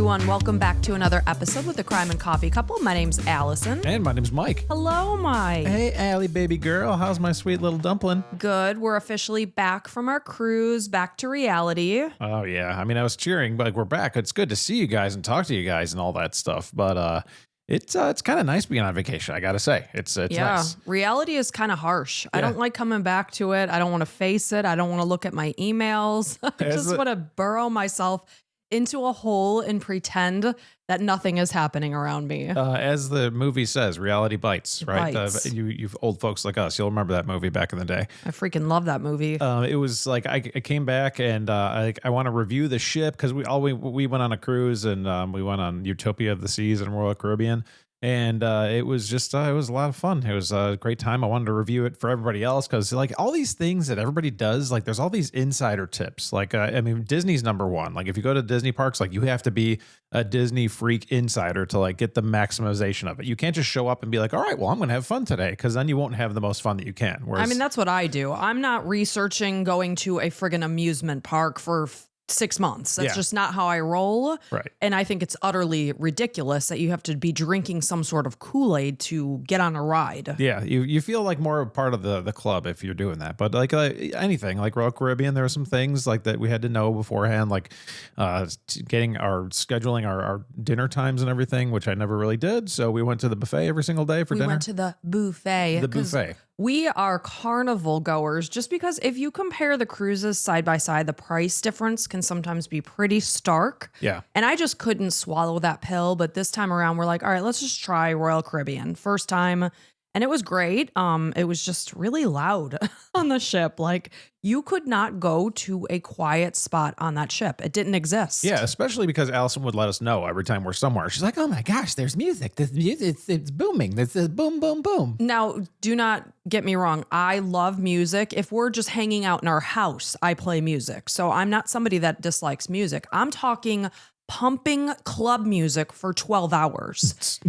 everyone. Welcome back to another episode with the Crime and Coffee Couple. My name's Allison. And my name's Mike. Hello, Mike. Hey, Allie, baby girl. How's my sweet little dumpling? Good. We're officially back from our cruise, back to reality. Oh, yeah. I mean, I was cheering, but we're back. It's good to see you guys and talk to you guys and all that stuff. But it's kind of nice being on vacation, I got to say. It's nice. Reality is kind of harsh. Yeah. I don't like coming back to it. I don't want to face it. I don't want to look at my emails. I just want to burrow myself into a hole and pretend that nothing is happening around me. As the movie says, reality bites, right? Bites. You old folks like us, you'll remember that movie back in the day. I freaking love that movie. It was like I came back and I want to review the ship because we went on a cruise and we went on Utopia of the Seas in Royal Caribbean. And it was just, it was a lot of fun. It was a great time. I wanted to review it for everybody else because like all these things that everybody does, like there's all these insider tips. Like, I mean, Disney's number one. Like if you go to Disney parks, like you have to be a Disney freak insider to like get the maximization of it. You can't just show up and be like, all right, well, I'm going to have fun today because then you won't have the most fun that you can. Whereas, I mean, that's what I do. I'm not researching going to a friggin' amusement park for 6 months. That's just not how I roll. Right. And I think it's utterly ridiculous that you have to be drinking some sort of Kool-Aid to get on a ride. Yeah, you feel like more a part of the club if you're doing that. But like anything, like Royal Caribbean, there were some things like that we had to know beforehand, like scheduling our dinner times and everything, which I never really did. So we went to the buffet every single day for dinner. We went to the buffet. The buffet. We are carnival goers just because if you compare the cruises side by side, the price difference can sometimes be pretty stark. Yeah. And I just couldn't swallow that pill. But this time around, we're like, all right, let's just try Royal Caribbean. First time. And it was great. It was just really loud on the ship. Like you could not go to a quiet spot on that ship. It didn't exist. Yeah, especially because Allison would let us know every time we're somewhere. She's like, oh my gosh, there's music. This music, it's booming. It's boom, boom, boom. Now, do not get me wrong. I love music. If we're just hanging out in our house, I play music. So I'm not somebody that dislikes music. I'm talking pumping club music for 12 hours.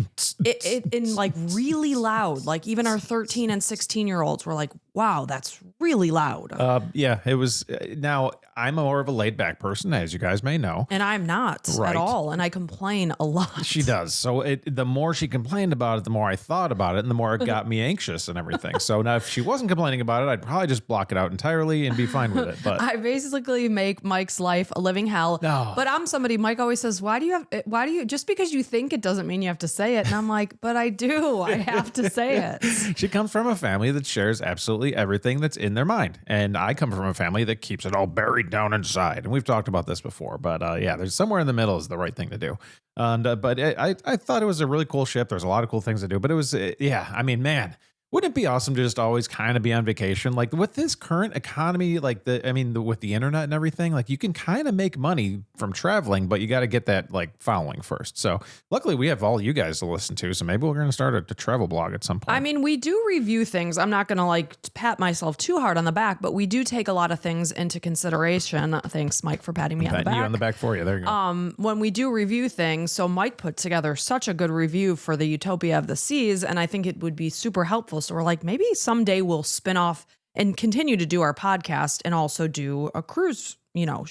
it in like really loud. Like even our 13 and 16-year-olds were like, wow, that's really loud. Yeah, it was. Now, I'm more of a laid back person, as you guys may know. And I'm not Right. at all. And I complain a lot. She does. So the more she complained about it, the more I thought about it and the more it got me anxious and everything. So now if she wasn't complaining about it, I'd probably just block it out entirely and be fine with it. But I basically make Mike's life a living hell. No. But I'm somebody, Mike always says, why do you, just because you think it doesn't mean you have to say it. And I'm like, but I do. I have to say it. she comes from a family that shares absolutely everything that's in their mind. And I come from a family that keeps it all buried down inside. And we've talked about this before, but yeah, there's somewhere in the middle is the right thing to do. And but I thought it was a really cool ship. There's a lot of cool things to do, but it was yeah. I mean, man, wouldn't it be awesome to just always kind of be on vacation? Like with this current economy, like with the internet and everything, like you can kind of make money from traveling, but you got to get that like following first. So luckily we have all you guys to listen to. So maybe we're going to start a travel blog at some point. I mean, we do review things. I'm not going to like pat myself too hard on the back, but we do take a lot of things into consideration. Thanks, Mike, for patting me on the back. You on the back for you. There you go. When we do review things, so Mike put together such a good review for the Utopia of the Seas, and I think it would be super helpful. So we're like, maybe someday we'll spin off and continue to do our podcast and also do a cruise,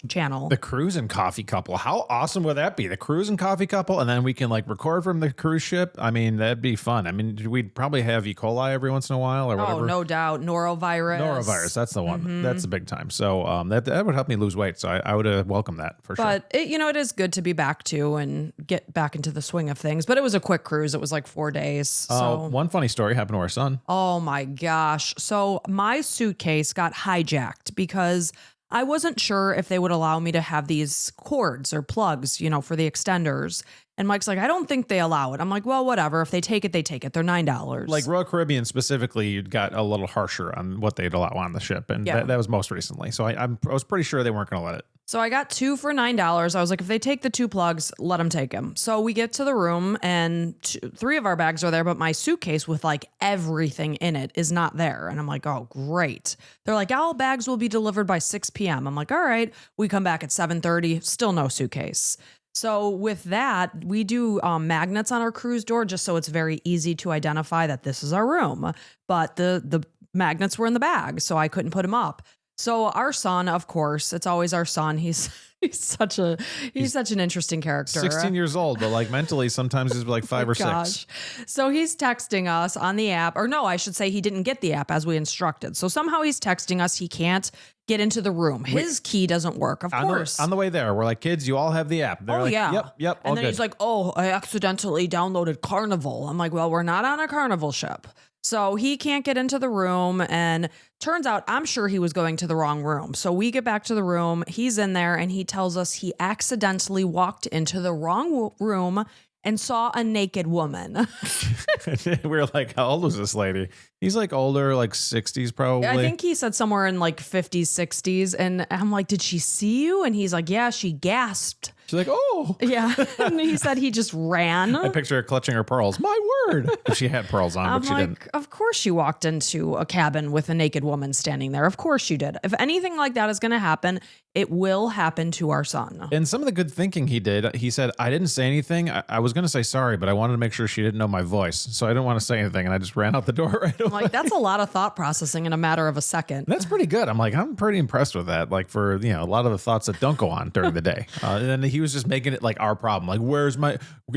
channel. The cruise and coffee couple. How awesome would that be? The cruise and coffee couple. And then we can like record from the cruise ship. I mean, that'd be fun. I mean, we'd probably have E. coli every once in a while or whatever. Oh, no doubt. Norovirus. That's the one. Mm-hmm. That's the big time. So that would help me lose weight. So I would welcome that for sure. But it is good to be back to and get back into the swing of things. But it was a quick cruise. It was like 4 days. So one funny story happened to our son. Oh my gosh. So my suitcase got hijacked because I wasn't sure if they would allow me to have these cords or plugs, for the extenders. And Mike's like, I don't think they allow it. I'm like, well, whatever. If they take it, they take it. They're $9. Like Royal Caribbean specifically got a little harsher on what they'd allow on the ship. And that was most recently. So I was pretty sure they weren't going to let it. So I got 2 for $9. I was like, if they take the 2 plugs, let them take them. So we get to the room and 3 of our bags are there, but my suitcase with like everything in it is not there. And I'm like, oh, great. They're like, all bags will be delivered by 6 p.m. I'm like, all right. We come back at 7:30, still no suitcase. So with that, we do magnets on our cruise door just so it's very easy to identify that this is our room. But the magnets were in the bag, so I couldn't put them up. So our son, of course, it's always our son. He's such an interesting character. 16 years old, but like mentally, sometimes he's like 5 or 6. So he's texting us on the app, or no, I should say he didn't get the app as we instructed. So somehow he's texting us. He can't get into the room. His key doesn't work, of course. On the way there, we're like, kids, you all have the app. They're like, yeah. Yep. And then he's like, oh, I accidentally downloaded Carnival. I'm like, well, we're not on a Carnival ship. So he can't get into the room, and turns out I'm sure he was going to the wrong room. So we get back to the room. He's in there, and he tells us he accidentally walked into the wrong room and saw a naked woman. We're like, how old was this lady? He's like older, like 60s probably. I think he said somewhere in like 50s, 60s. And I'm like, did she see you? And he's like, yeah, she gasped. She's like, oh. Yeah. And he said he just ran. I picture her clutching her pearls. My word. She had pearls on, but she didn't. Of course you walked into a cabin with a naked woman standing there. Of course you did. If anything like that is going to happen, it will happen to our son. And some of the good thinking he did, he said, I didn't say anything. I was going to say sorry, but I wanted to make sure she didn't know my voice. So I didn't want to say anything. And I just ran out the door right away. I'm like, that's a lot of thought processing in a matter of a second. That's pretty good. I'm like, I'm pretty impressed with that. Like for, a lot of the thoughts that don't go on during the day. And then he was just making it like our problem. Like, where's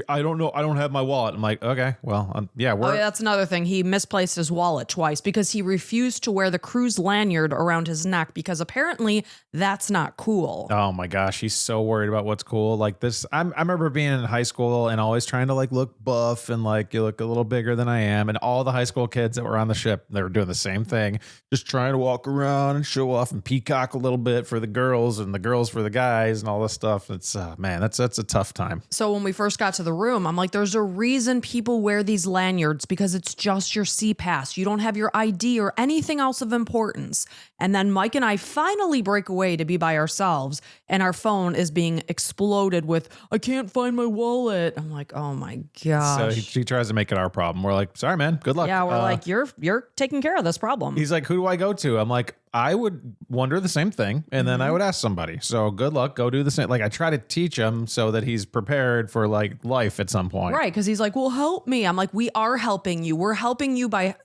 I don't know. I don't have my wallet. I'm like, okay, well, yeah. That's another thing. He misplaced his wallet twice because he refused to wear the cruise lanyard around his neck because apparently that's not cool. Oh my gosh. He's so worried about what's cool. Like this, I remember being in high school and always trying to like look buff and like you look a little bigger than I am. And all the high school kids that were on the ship, they were doing the same thing, just trying to walk around and show off and peacock a little bit for the girls and the girls for the guys and all this stuff. It's man, that's a tough time. So when we first got to the room, I'm like, there's a reason people wear these lanyards because it's just your C-Pass. You don't have your ID or anything else of importance. And then Mike and I finally break away to be by ourselves, and our phone is being exploded with, I can't find my wallet. I'm like, oh my gosh. So he tries to make it our problem. We're like, sorry, man, good luck. Yeah, we're like, you're taking care of this problem. He's like, who do I go to? I'm like, I would wonder the same thing, and then I would ask somebody. So good luck, go do the same. Like I try to teach him so that he's prepared for like life at some point. Right, because he's like, well, help me. I'm like, we are helping you. We're helping you by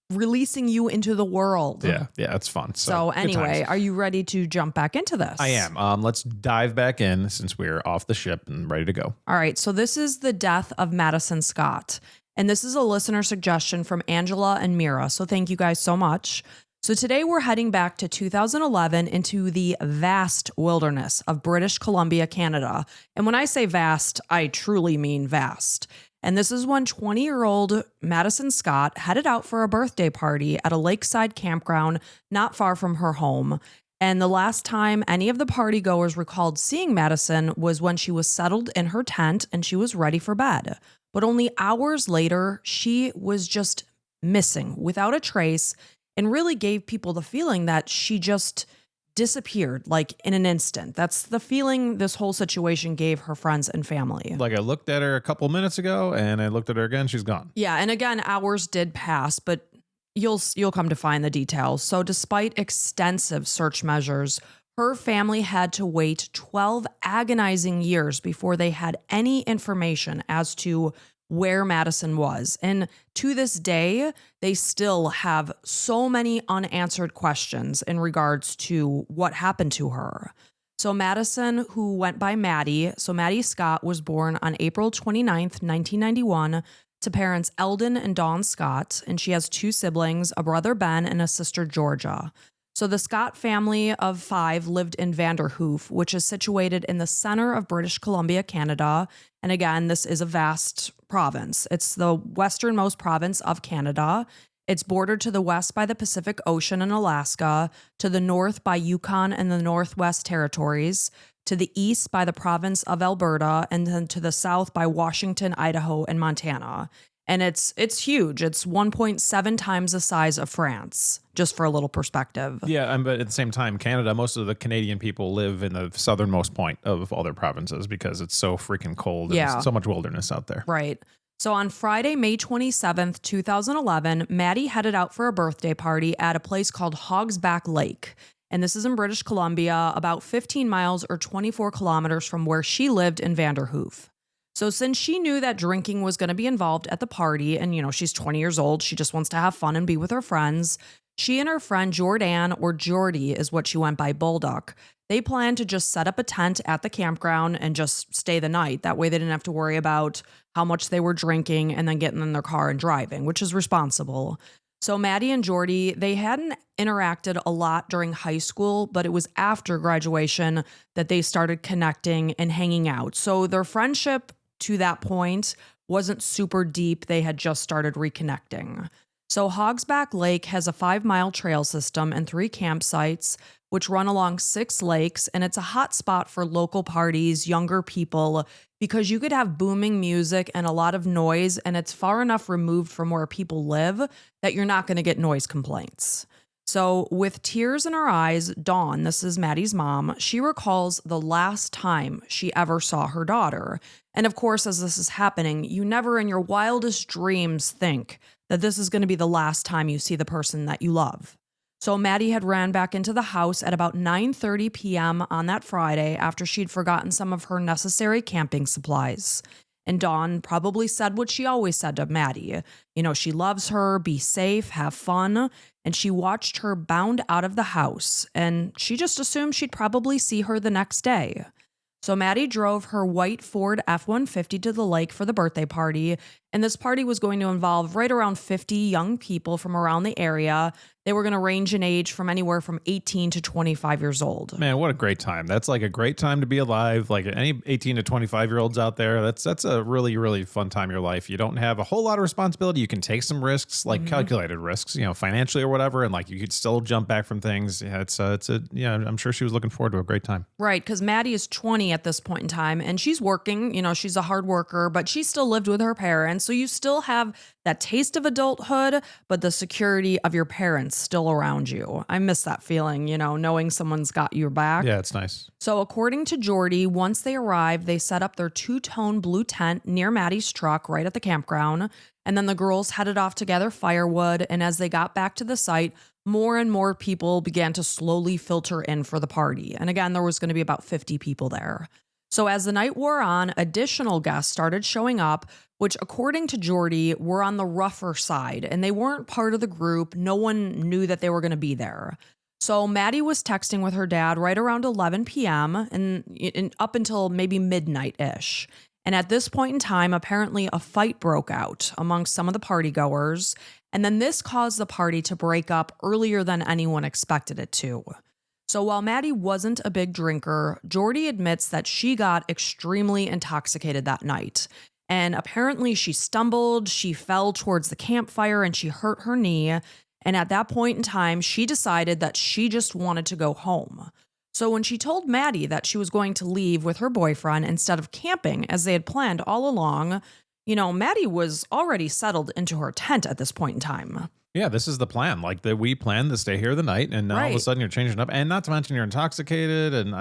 releasing you into the world. Yeah, it's fun. So anyway, are you ready to jump back into this? I am. Let's dive back in since we're off the ship and ready to go. All right, so this is the death of Madison Scott. And this is a listener suggestion from Angela and Mira. So thank you guys so much. So today we're heading back to 2011 into the vast wilderness of British Columbia, Canada. And when I say vast, I truly mean vast. And this is when 20-year-old Madison Scott headed out for a birthday party at a lakeside campground not far from her home. And the last time any of the partygoers recalled seeing Madison was when she was settled in her tent and she was ready for bed. But only hours later, she was just missing without a trace and really gave people the feeling that she just disappeared like in an instant. That's the feeling this whole situation gave her friends and family. Like I looked at her a couple minutes ago and I looked at her again, she's gone. Yeah, and again, hours did pass, but you'll come to find the details. So despite extensive search measures, her family had to wait 12 agonizing years before they had any information as to where Madison was. And to this day, they still have so many unanswered questions in regards to what happened to her. So Madison, who went by Maddie, so Maddie Scott was born on April 29th, 1991 to parents Eldon and Dawn Scott, and she has 2 siblings, a brother Ben and a sister Georgia. So the Scott family of 5 lived in Vanderhoof, which is situated in the center of British Columbia, Canada. And again, this is a vast province. It's the westernmost province of Canada. It's bordered to the west by the Pacific Ocean and Alaska, to the north by Yukon and the Northwest Territories, to the east by the province of Alberta, and then to the south by Washington, Idaho, and Montana. And it's huge. It's 1.7 times the size of France, just for a little perspective. Yeah, but at the same time, Canada, most of the Canadian people live in the southernmost point of all their provinces because it's so freaking cold and so much wilderness out there. Right. So on Friday, May 27th, 2011, Maddie headed out for a birthday party at a place called Hogsback Lake. And this is in British Columbia, about 15 miles or 24 kilometers from where she lived in Vanderhoof. So since she knew that drinking was going to be involved at the party, and, she's 20 years old, she just wants to have fun and be with her friends, She and her friend Jordan, or Jordy is what she went by, Bulldog, they planned to just set up a tent at the campground and just stay the night. That way they didn't have to worry about how much they were drinking and then getting in their car and driving, which is responsible. So Maddie and Jordy, they hadn't interacted a lot during high school, but it was after graduation that they started connecting and hanging out. So their friendship to that point wasn't super deep. They had just started reconnecting. So Hogsback Lake has a 5-mile trail system and 3 campsites, which run along 6 lakes, and it's a hot spot for local parties, younger people, because you could have booming music and a lot of noise, and it's far enough removed from where people live that you're not going to get noise complaints. So with tears in her eyes, Dawn, this is Maddie's mom, she recalls the last time she ever saw her daughter. And of course, as this is happening, you never in your wildest dreams think that this is going to be the last time you see the person that you love. So Maddie had ran back into the house at about 9:30 p.m. on that Friday after she'd forgotten some of her necessary camping supplies. And Dawn probably said what she always said to Maddie. You know, she loves her, be safe, have fun. And she watched her bound out of the house, and she just assumed she'd probably see her the next day. So Maddie drove her white Ford F-150 to the lake for the birthday party, and this party was going to involve right around 50 young people from around the area. They were going to range in age from anywhere from 18 to 25 years old. Man, what a great time. That's like a great time to be alive. Like any 18 to 25-year-olds out there, that's a really, really fun time in your life. You don't have a whole lot of responsibility. You can take some risks, like calculated risks, you know, financially or whatever, and like you could still jump back from things. Yeah, I'm sure she was looking forward to a great time. Right, because Maddie is 20 at this point in time, and she's working. You know, she's a hard worker, but she still lived with her parents. So you still have that taste of adulthood, but the security of your parents still around you. I miss that feeling, you know, knowing someone's got your back. Yeah, it's nice. So according to Jordy, once they arrived, they set up their 2-tone blue tent near Maddie's truck right at the campground. And then the girls headed off to gather firewood. And as they got back to the site, more and more people began to slowly filter in for the party. And again, there was going to be about 50 people there. So as the night wore on, additional guests started showing up, which according to Jordy were on the rougher side, and they weren't part of the group. No one knew that they were going to be there. So Maddie was texting with her dad right around 11 p.m. and up until maybe midnight-ish. And at this point in time, apparently a fight broke out amongst some of the partygoers, and then this caused the party to break up earlier than anyone expected it to. So while Maddie wasn't a big drinker, Jordy admits that she got extremely intoxicated that night. And apparently she stumbled, she fell towards the campfire, and she hurt her knee. And at that point in time, she decided that she just wanted to go home. So when she told Maddie that she was going to leave with her boyfriend instead of camping as they had planned all along, you know, Maddie was already settled into her tent at this point in time. Yeah, this is the plan. Like we planned to stay here the night, and now all of a sudden you're changing up, and not to mention you're intoxicated. And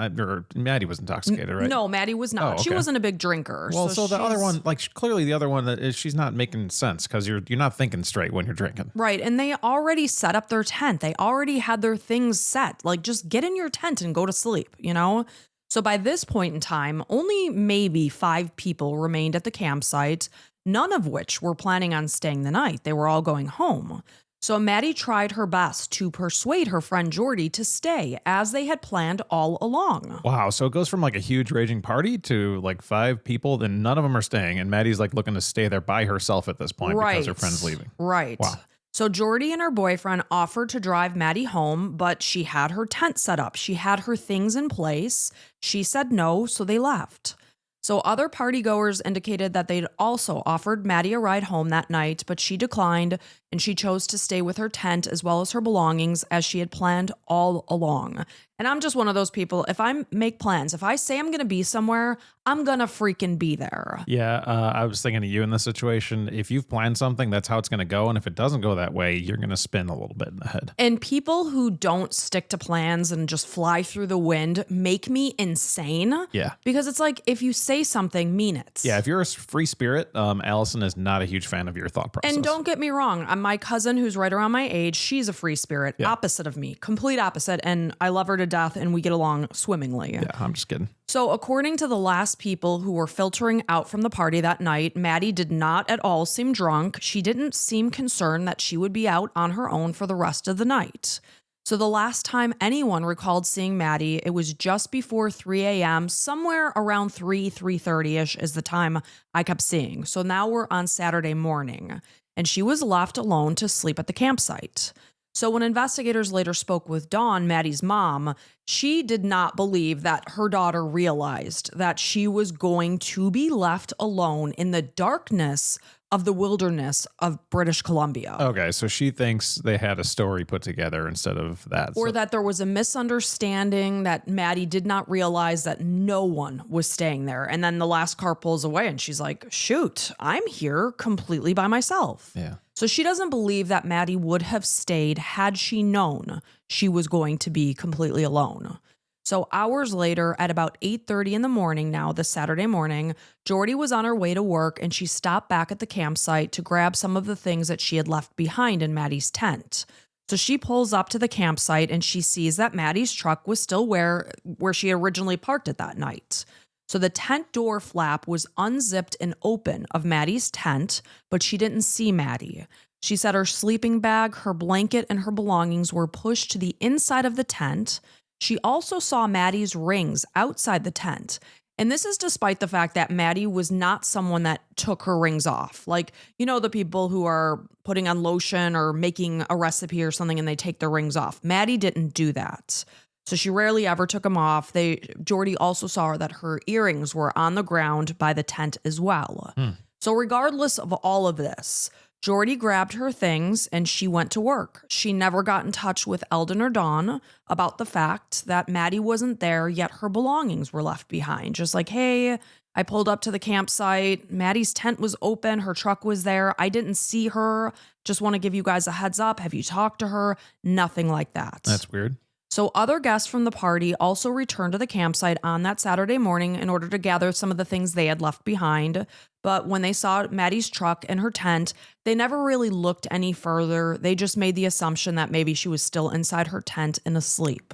Maddie was intoxicated, right? No, Maddie was not. Oh, okay. She wasn't a big drinker. Well, so the other one, like clearly the other one that is, she's not making sense because you're not thinking straight when you're drinking. Right, and they already set up their tent. They already had their things set. Like just get in your tent and go to sleep, you know? So by this point in time, only maybe 5 people remained at the campsite, none of which were planning on staying the night. They were all going home. So Maddie tried her best to persuade her friend Jordy to stay as they had planned all along. Wow. So it goes from like a huge raging party to like 5 people, then none of them are staying. And Maddie's like looking to stay there by herself at this point because her friend's leaving. Right. Wow. So Jordy and her boyfriend offered to drive Maddie home, but she had her tent set up. She had her things in place. She said no, so they left. So other partygoers indicated that they'd also offered Maddie a ride home that night, but she declined, and she chose to stay with her tent as well as her belongings as she had planned all along. And I'm just one of those people, if I make plans, if I say I'm going to be somewhere, I'm going to freaking be there. Yeah, I was thinking of you in this situation. If you've planned something, that's how it's going to go. And if it doesn't go that way, you're going to spin a little bit in the head. And people who don't stick to plans and just fly through the wind make me insane. Yeah. Because it's like, if you say something, mean it. Yeah, if you're a free spirit, Allison is not a huge fan of your thought process. And don't get me wrong, my cousin who's right around my age, she's a free spirit, opposite of me, complete opposite. And I love her to death and we get along swimmingly. Yeah, I'm just kidding. So, according to the last people who were filtering out from the party that night, Maddie did not at all seem drunk. She didn't seem concerned that she would be out on her own for the rest of the night. So, the last time anyone recalled seeing Maddie, it was just before 3 a.m., somewhere around 3:30ish is the time I kept seeing. So, now we're on Saturday morning, and she was left alone to sleep at the campsite. So when investigators later spoke with Dawn, Maddie's mom, she did not believe that her daughter realized that she was going to be left alone in the darkness of the wilderness of British Columbia. Okay, so she thinks they had a story put together instead of that. Or that there was a misunderstanding, that Maddie did not realize that no one was staying there. And then the last car pulls away and she's like, shoot, I'm here completely by myself. Yeah. So she doesn't believe that Maddie would have stayed had she known she was going to be completely alone. So hours later, at about 8:30 in the morning now, this Saturday morning, Jordy was on her way to work and she stopped back at the campsite to grab some of the things that she had left behind in Maddie's tent. So she pulls up to the campsite and she sees that Maddie's truck was still where she originally parked it that night. So the tent door flap was unzipped and open of Maddie's tent, but she didn't see Maddie. She said her sleeping bag, her blanket, and her belongings were pushed to the inside of the tent. She also saw Maddie's rings outside the tent. And this is despite the fact that Maddie was not someone that took her rings off. Like, you know, the people who are putting on lotion or making a recipe or something and they take their rings off. Maddie didn't do that. So she rarely ever took them off. Jordy also saw that her earrings were on the ground by the tent as well. So regardless of all of this, Jordy grabbed her things and she went to work. She never got in touch with Eldon or Dawn about the fact that Maddie wasn't there, yet her belongings were left behind. Just like, hey, I pulled up to the campsite. Maddie's tent was open. Her truck was there. I didn't see her. Just want to give you guys a heads up. Have you talked to her? Nothing like that. That's weird. So other guests from the party also returned to the campsite on that Saturday morning in order to gather some of the things they had left behind. But when they saw Maddie's truck and her tent, they never really looked any further. They just made the assumption that maybe she was still inside her tent and asleep.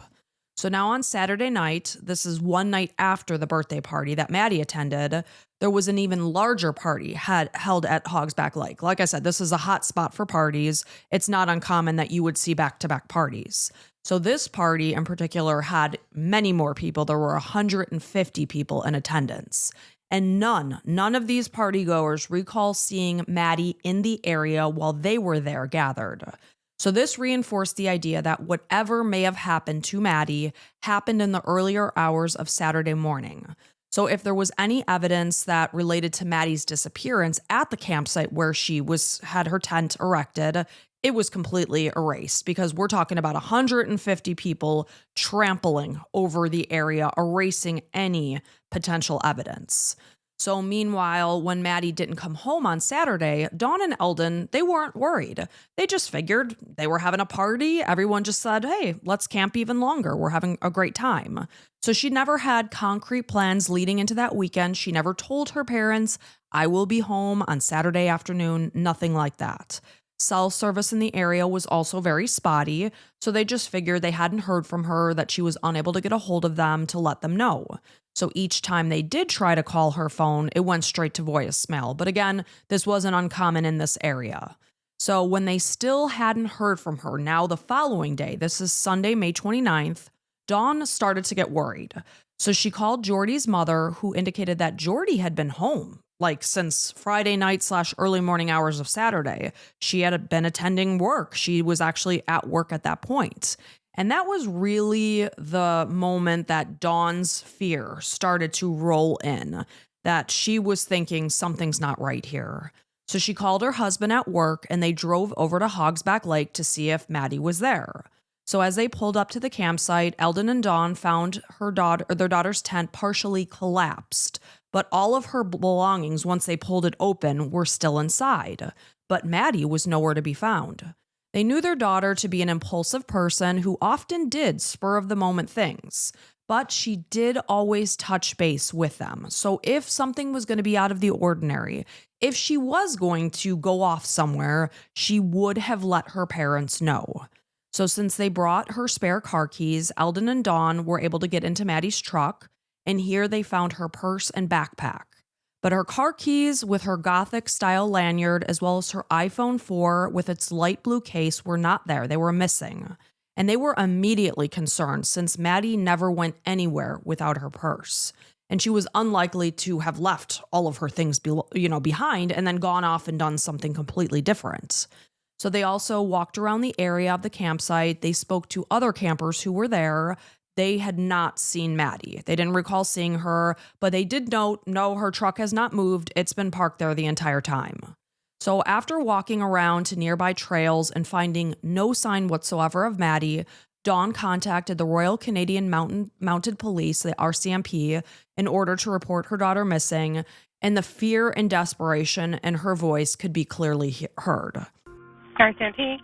So now on Saturday night, this is one night after the birthday party that Maddie attended, there was an even larger party held at Hogsback Lake. Like I said, this is a hot spot for parties. It's not uncommon that you would see back-to-back parties. So this party in particular had many more people. There were 150 people in attendance. And none of these partygoers recall seeing Maddie in the area while they were there gathered. So this reinforced the idea that whatever may have happened to Maddie happened in the earlier hours of Saturday morning. So if there was any evidence that related to Maddie's disappearance at the campsite where she had her tent erected, it was completely erased because we're talking about 150 people trampling over the area, erasing any potential evidence. So meanwhile, when Maddie didn't come home on Saturday, Dawn and Eldon, they weren't worried. They just figured they were having a party. Everyone just said, hey, let's camp even longer. We're having a great time. So she never had concrete plans leading into that weekend. She never told her parents, I will be home on Saturday afternoon, nothing like that. Cell service in the area was also very spotty, so they just figured they hadn't heard from her, that she was unable to get a hold of them to let them know. So each time they did try to call her phone, it went straight to voicemail. But again, this wasn't uncommon in this area. So when they still hadn't heard from her, now the following day, this is Sunday, May 29th, Dawn started to get worried. So she called Jordy's mother, who indicated that Jordy had been home, like since Friday night / early morning hours of Saturday. She had been attending work. She was actually at work at that point. And that was really the moment that Dawn's fear started to roll in, that she was thinking something's not right here. So she called her husband at work and they drove over to Hogsback Lake to see if Maddie was there. So as they pulled up to the campsite, Eldon and Dawn found their daughter's tent partially collapsed, but all of her belongings, once they pulled it open, were still inside. But Maddie was nowhere to be found. They knew their daughter to be an impulsive person who often did spur-of-the-moment things, but she did always touch base with them. So if something was going to be out of the ordinary, if she was going to go off somewhere, she would have let her parents know. So since they brought her spare car keys, Eldon and Dawn were able to get into Maddie's truck, and here they found her purse and backpack. But her car keys with her Gothic-style lanyard, as well as her iPhone 4 with its light blue case, were not there. They were missing. And they were immediately concerned since Maddie never went anywhere without her purse. And she was unlikely to have left all of her things behind and then gone off and done something completely different. So they also walked around the area of the campsite. They spoke to other campers who were there. They had not seen Maddie. They didn't recall seeing her, but they did no, her truck has not moved. It's been parked there the entire time. So after walking around to nearby trails and finding no sign whatsoever of Maddie, Dawn contacted the Royal Canadian Mounted Police, the RCMP, in order to report her daughter missing, and the fear and desperation in her voice could be clearly heard. RCMP?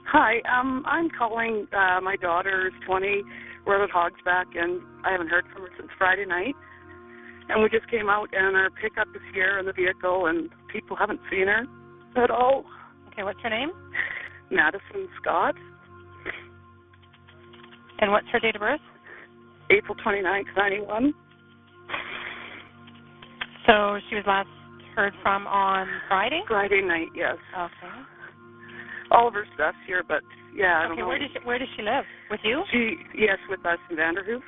Hi, I'm calling. My daughter's 20. We're at Hogsback, and I haven't heard from her since Friday night. And we just came out, and our pickup is here in the vehicle, and people haven't seen her at all. Okay, what's her name? Madison Scott. And what's her date of birth? April 29th, 91. So she was last heard from on Friday? Friday night, yes. Okay. All of her stuff's here, but yeah, I don't know. Where does she live? With you? Yes, with us in Vanderhoof.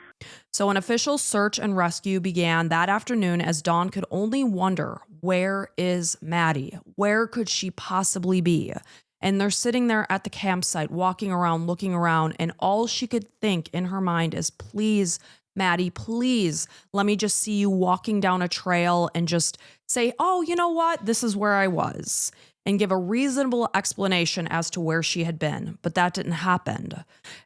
So an official search and rescue began that afternoon as Dawn could only wonder, where is Maddie? Where could she possibly be? And they're sitting there at the campsite, walking around, looking around, and all she could think in her mind is, please, Maddie, please, let me just see you walking down a trail and just say, oh, you know what? This is where I was. And give a reasonable explanation as to where she had been. But that didn't happen.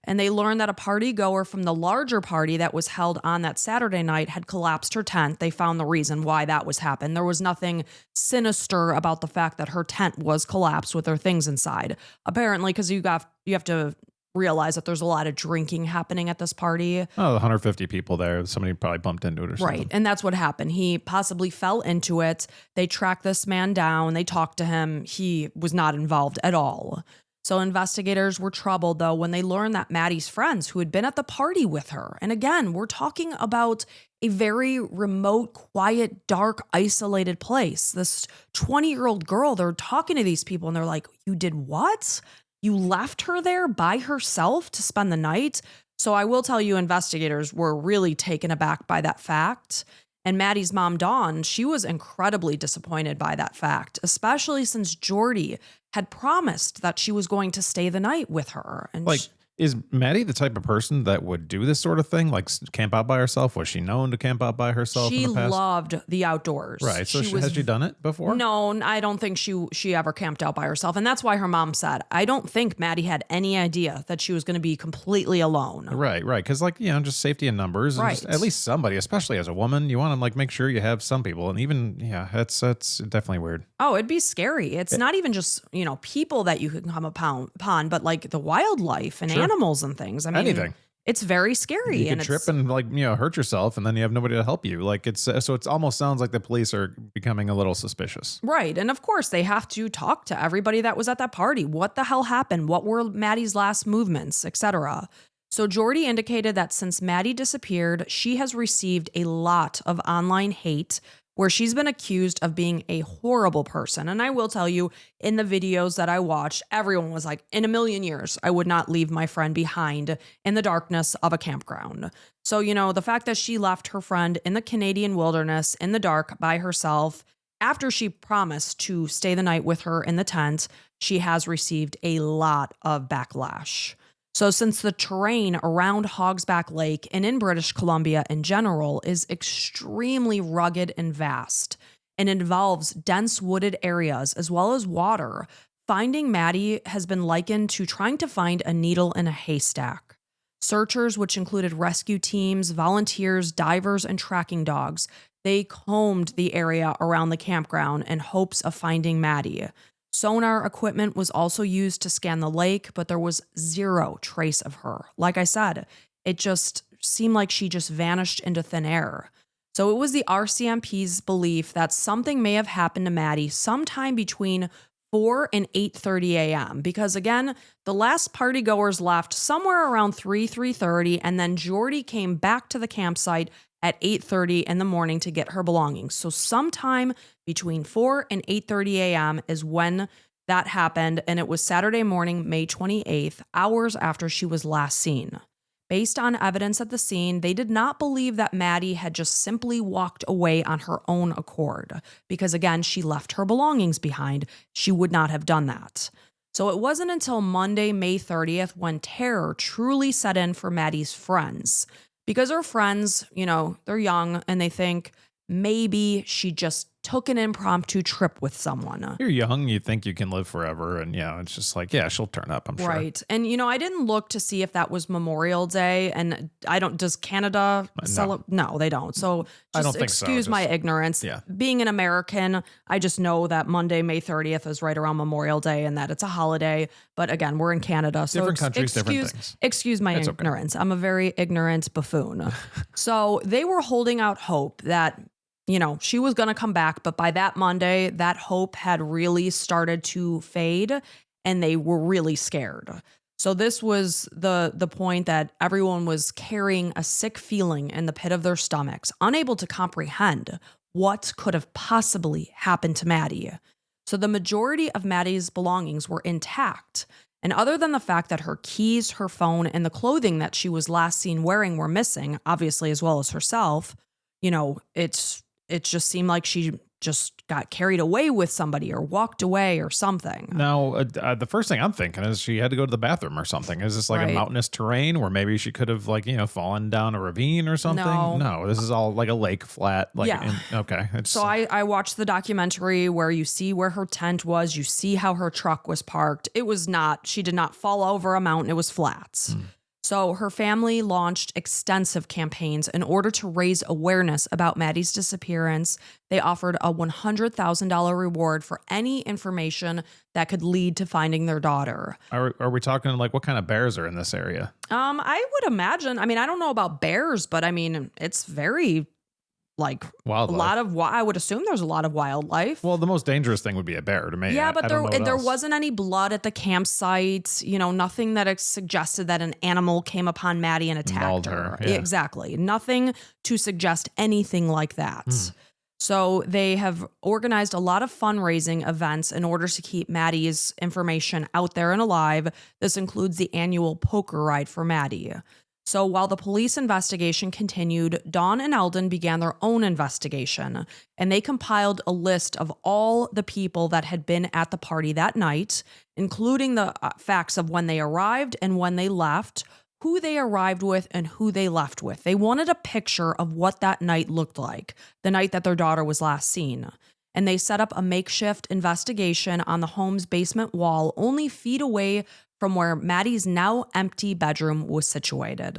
And they learned that a party goer from the larger party that was held on that Saturday night had collapsed her tent. They found the reason why that was happened. There was nothing sinister about the fact that her tent was collapsed with her things inside. Apparently, because you have to realize that there's a lot of drinking happening at this party. Oh, 150 people there. Somebody probably bumped into it or something. Right. And that's what happened. He possibly fell into it. They tracked this man down. They talked to him. He was not involved at all. So investigators were troubled, though, when they learned that Maddie's friends who had been at the party with her, and again, we're talking about a very remote, quiet, dark, isolated place. This 20-year-old girl, they're talking to these people and they're like, you did what? You left her there by herself to spend the night? So I will tell you, investigators were really taken aback by that fact. And Maddie's mom, Dawn, she was incredibly disappointed by that fact, especially since Jordy had promised that she was going to stay the night with her. And is Maddie the type of person that would do this sort of thing, like camp out by herself? Was she known to camp out by herself in the past? She loved the outdoors. Right. So has she done it before? No, I don't think she ever camped out by herself. And that's why her mom said, I don't think Maddie had any idea that she was going to be completely alone. Right. Because just safety in numbers. And just at least somebody, especially as a woman, you want to make sure you have some people. And even, that's definitely weird. Oh, it'd be scary. It's not even just, people that you can come upon, but like the wildlife and animals and things. I mean, anything. It's very scary. You can trip and hurt yourself, and then you have nobody to help you. So it almost sounds like the police are becoming a little suspicious. Right. And of course they have to talk to everybody that was at that party. What the hell happened? What were Maddie's last movements, etc. So Jordy indicated that since Maddie disappeared, she has received a lot of online hate where she's been accused of being a horrible person. And I will tell you, in the videos that I watched, everyone was like, in a million years, I would not leave my friend behind in the darkness of a campground. So, the fact that she left her friend in the Canadian wilderness in the dark by herself, after she promised to stay the night with her in the tent, she has received a lot of backlash. So since the terrain around Hogsback Lake and in British Columbia in general is extremely rugged and vast and involves dense wooded areas as well as water, finding Maddie has been likened to trying to find a needle in a haystack. Searchers, which included rescue teams, volunteers, divers, and tracking dogs, they combed the area around the campground in hopes of finding Maddie. Sonar equipment was also used to scan the lake, but there was zero trace of her. Like I said, it just seemed like she just vanished into thin air. So it was the RCMP's belief that something may have happened to Maddie sometime between 4 and 8:30 a.m. Because again, the last partygoers left somewhere around 3:30, and then Jordy came back to the campsite at 8:30 in the morning to get her belongings. So sometime between 4 and 8:30 a.m. is when that happened, and it was Saturday morning, May 28th, hours after she was last seen. Based on evidence at the scene, they did not believe that Maddie had just simply walked away on her own accord because, again, she left her belongings behind. She would not have done that. So it wasn't until Monday, May 30th, when terror truly set in for Maddie's friends. Because her friends, they're young and they think maybe she just took an impromptu trip with someone. You're young, you think you can live forever. And it's just like, yeah, she'll turn up, I'm sure. Right. And, I didn't look to see if that was Memorial Day. And does Canada celebrate? No, they don't. So I don't just think so. excuse my ignorance. Yeah. Being an American, I just know that Monday, May 30th is right around Memorial Day and that it's a holiday. But again, we're in Canada. So different countries, different things. Excuse my ignorance. Okay. I'm a very ignorant buffoon. So they were holding out hope that she was going to come back, but by that Monday, that hope had really started to fade and they were really scared. So this was the point that everyone was carrying a sick feeling in the pit of their stomachs, unable to comprehend what could have possibly happened to Maddie. So the majority of Maddie's belongings were intact. And other than the fact that her keys, her phone, and the clothing that she was last seen wearing were missing, obviously, as well as herself, it just seemed like she just got carried away with somebody or walked away or something. Now, the first thing I'm thinking is she had to go to the bathroom or something. Is this like a mountainous terrain where maybe she could have fallen down a ravine or something? No, this is all like a lake flat. Okay. So I watched the documentary where you see where her tent was. You see how her truck was parked. She did not fall over a mountain. It was flat. So her family launched extensive campaigns in order to raise awareness about Maddie's disappearance. They offered a $100,000 reward for any information that could lead to finding their daughter. Are we talking like what kind of bears are in this area? I would imagine. I don't know about bears, but it's very wildlife. I would assume there's a lot of wildlife. Well, the most dangerous thing would be a bear to me. Yeah, but there wasn't any blood at the campsite. Nothing that suggested that an animal came upon Maddie and attacked her. Yeah. Exactly. Nothing to suggest anything like that. So they have organized a lot of fundraising events in order to keep Maddie's information out there and alive. This includes the annual poker ride for Maddie. So while the police investigation continued, Dawn and Eldon began their own investigation, and they compiled a list of all the people that had been at the party that night, including the facts of when they arrived and when they left, who they arrived with and who they left with. They wanted a picture of what that night looked like, the night that their daughter was last seen. And they set up a makeshift investigation on the home's basement wall, only feet away from where Maddie's now empty bedroom was situated.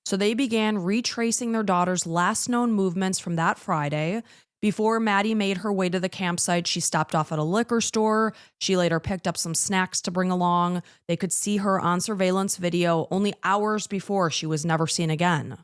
So they began retracing their daughter's last known movements from that Friday. Before Maddie made her way to the campsite, she stopped off at a liquor store. She later picked up some snacks to bring along. They could see her on surveillance video only hours before she was never seen again.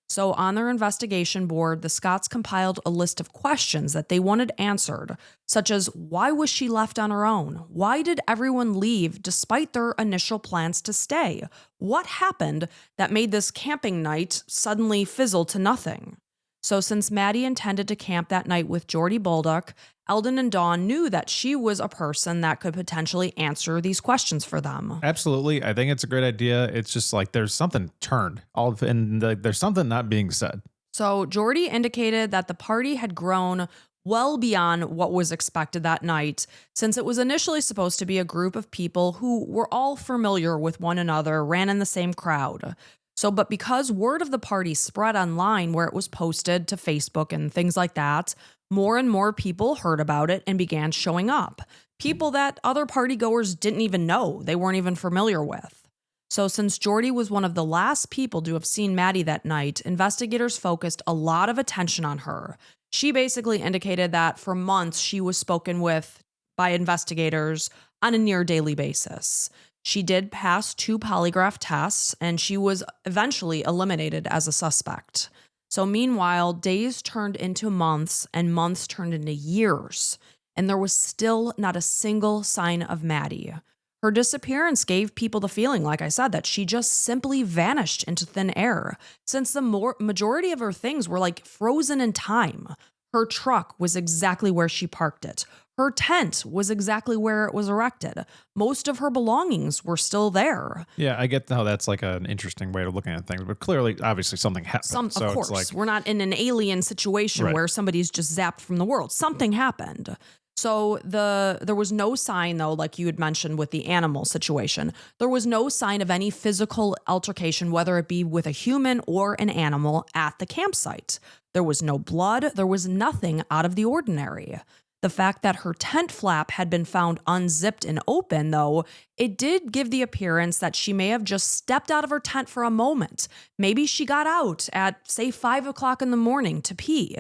So on their investigation board, the Scotts compiled a list of questions that they wanted answered, such as why was she left on her own? Why did everyone leave despite their initial plans to stay? What happened that made this camping night suddenly fizzle to nothing? So since Maddie intended to camp that night with Jordy Baldock, Eldon and Dawn knew that she was a person that could potentially answer these questions for them. Absolutely. I think it's a great idea. It's just like there's something turned, there's something not being said. So Jordy indicated that the party had grown well beyond what was expected that night, since it was initially supposed to be a group of people who were all familiar with one another, ran in the same crowd. But because word of the party spread online where it was posted to Facebook and things like that, more and more people heard about it and began showing up. People that other partygoers didn't even know, they weren't even familiar with. So since Jordy was one of the last people to have seen Maddie that night, investigators focused a lot of attention on her. She basically indicated that for months she was spoken with by investigators on a near daily basis. She did pass 2 polygraph tests, and she was eventually eliminated as a suspect. So meanwhile, days turned into months, and months turned into years, and there was still not a single sign of Maddie. Her disappearance gave people the feeling, like I said, that she just simply vanished into thin air, since the majority of her things were like frozen in time. Her truck was exactly where she parked it. Her tent was exactly where it was erected. Most of her belongings were still there. Yeah, I get how that's like an interesting way of looking at things, but clearly, obviously, something happened. Of course, it's like, we're not in an alien situation Right. where somebody's just zapped from the world. Something happened. So there was no sign, though, like you had mentioned with the animal situation. There was no sign of any physical altercation, whether it be with a human or an animal at the campsite. There was no blood. There was nothing out of the ordinary. The fact that her tent flap had been found unzipped and open, though, it did give the appearance that she may have just stepped out of her tent for a moment. Maybe she got out at, say, 5 o'clock in the morning to pee.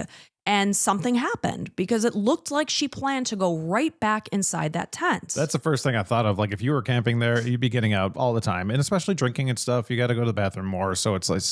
And something happened because it looked like she planned to go right back inside that tent. That's the first thing I thought of. Like, if you were camping there, you'd be getting out all the time, and especially drinking and stuff. You got to go to the bathroom more. So it's like,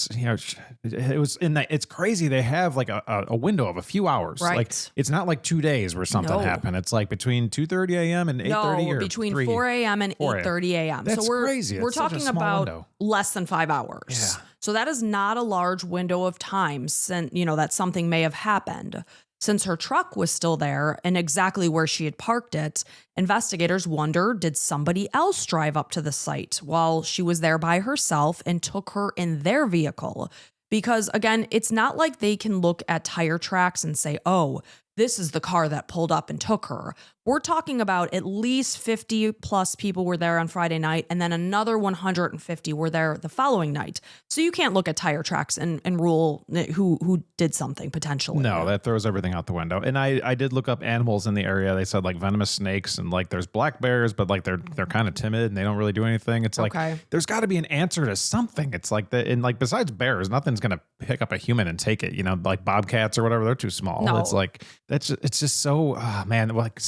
it was in that. It's crazy. They have like a window of a few hours. Right. Like, it's not like 2 days where something happened. It's like between 2:30 a.m. and 8:30 or between 3. 4 a.m. and 8:30 a.m. That's so we're crazy. We're It's such a talking small about window. less than 5 hours. Yeah. So that is not a large window of time since, that something may have happened. Since her truck was still there and exactly where she had parked it, investigators wonder, did somebody else drive up to the site while she was there by herself and took her in their vehicle? Because again, it's not like they can look at tire tracks and say, oh, this is the car that pulled up and took her. We're talking about at least 50 plus people were there on Friday night, and then another 150 were there the following night. So you can't look at tire tracks and rule who did something potentially. No, that throws everything out the window. And I did look up animals in the area. They said like venomous snakes and like there's black bears, but like they're kind of timid and they don't really do anything. It's like there's got to be an answer to something. It's like and like besides bears, nothing's gonna pick up a human and take it. Like bobcats or whatever, they're too small. No. It's like it's just so man. Like,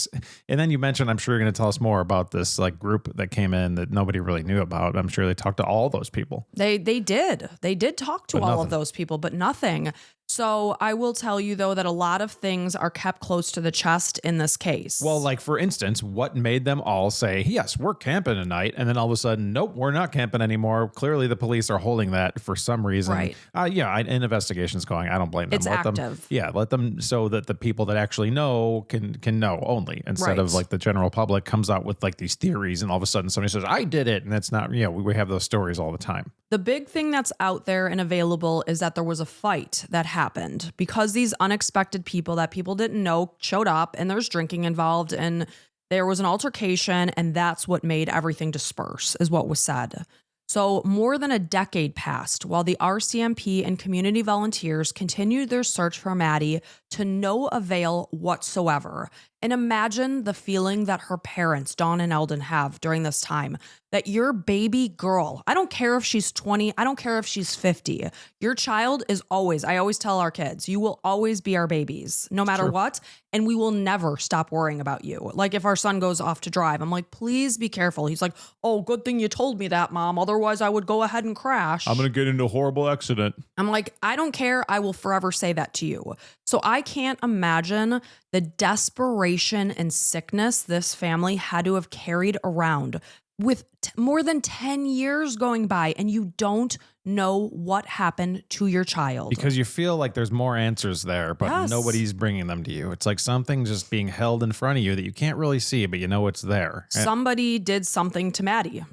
and then you mentioned, I'm sure you're gonna tell us more about this like group that came in that nobody really knew about. I'm sure they talked to all those people. They did talk to all of those people, but nothing. So I will tell you, though, that a lot of things are kept close to the chest in this case. Well, like, for instance, what made them all say, yes, we're camping tonight, and then all of a sudden, nope, we're not camping anymore. Clearly, the police are holding that for some reason. Right. An investigation's going. I don't blame them. It's active. Let them so that the people that actually know can know only, instead of like the general public comes out with like these theories, and all of a sudden somebody says, I did it, and that's not, we have those stories all the time. The big thing that's out there and available is that there was a fight that happened because these unexpected people that people didn't know showed up, and there's drinking involved, and there was an altercation, and that's what made everything disperse, is what was said. So more than a decade passed while the RCMP and community volunteers continued their search for Maddie to no avail whatsoever. And imagine the feeling that her parents, Dawn and Eldon, have during this time, that your baby girl, I don't care if she's 20, I don't care if she's 50, your child is always, I always tell our kids, you will always be our babies, no matter what, and we will never stop worrying about you. Like if our son goes off to drive, I'm like, please be careful. He's like, oh, good thing you told me that, Mom. Otherwise, I would go ahead and crash. I'm going to get into a horrible accident. I'm like, I don't care. I will forever say that to you. So I can't imagine the desperation and sickness this family had to have carried around with more than 10 years going by, and you don't know what happened to your child. Because you feel like there's more answers there, but nobody's bringing them to you. It's like something just being held in front of you that you can't really see, but you know it's there. Somebody did something to Maddie,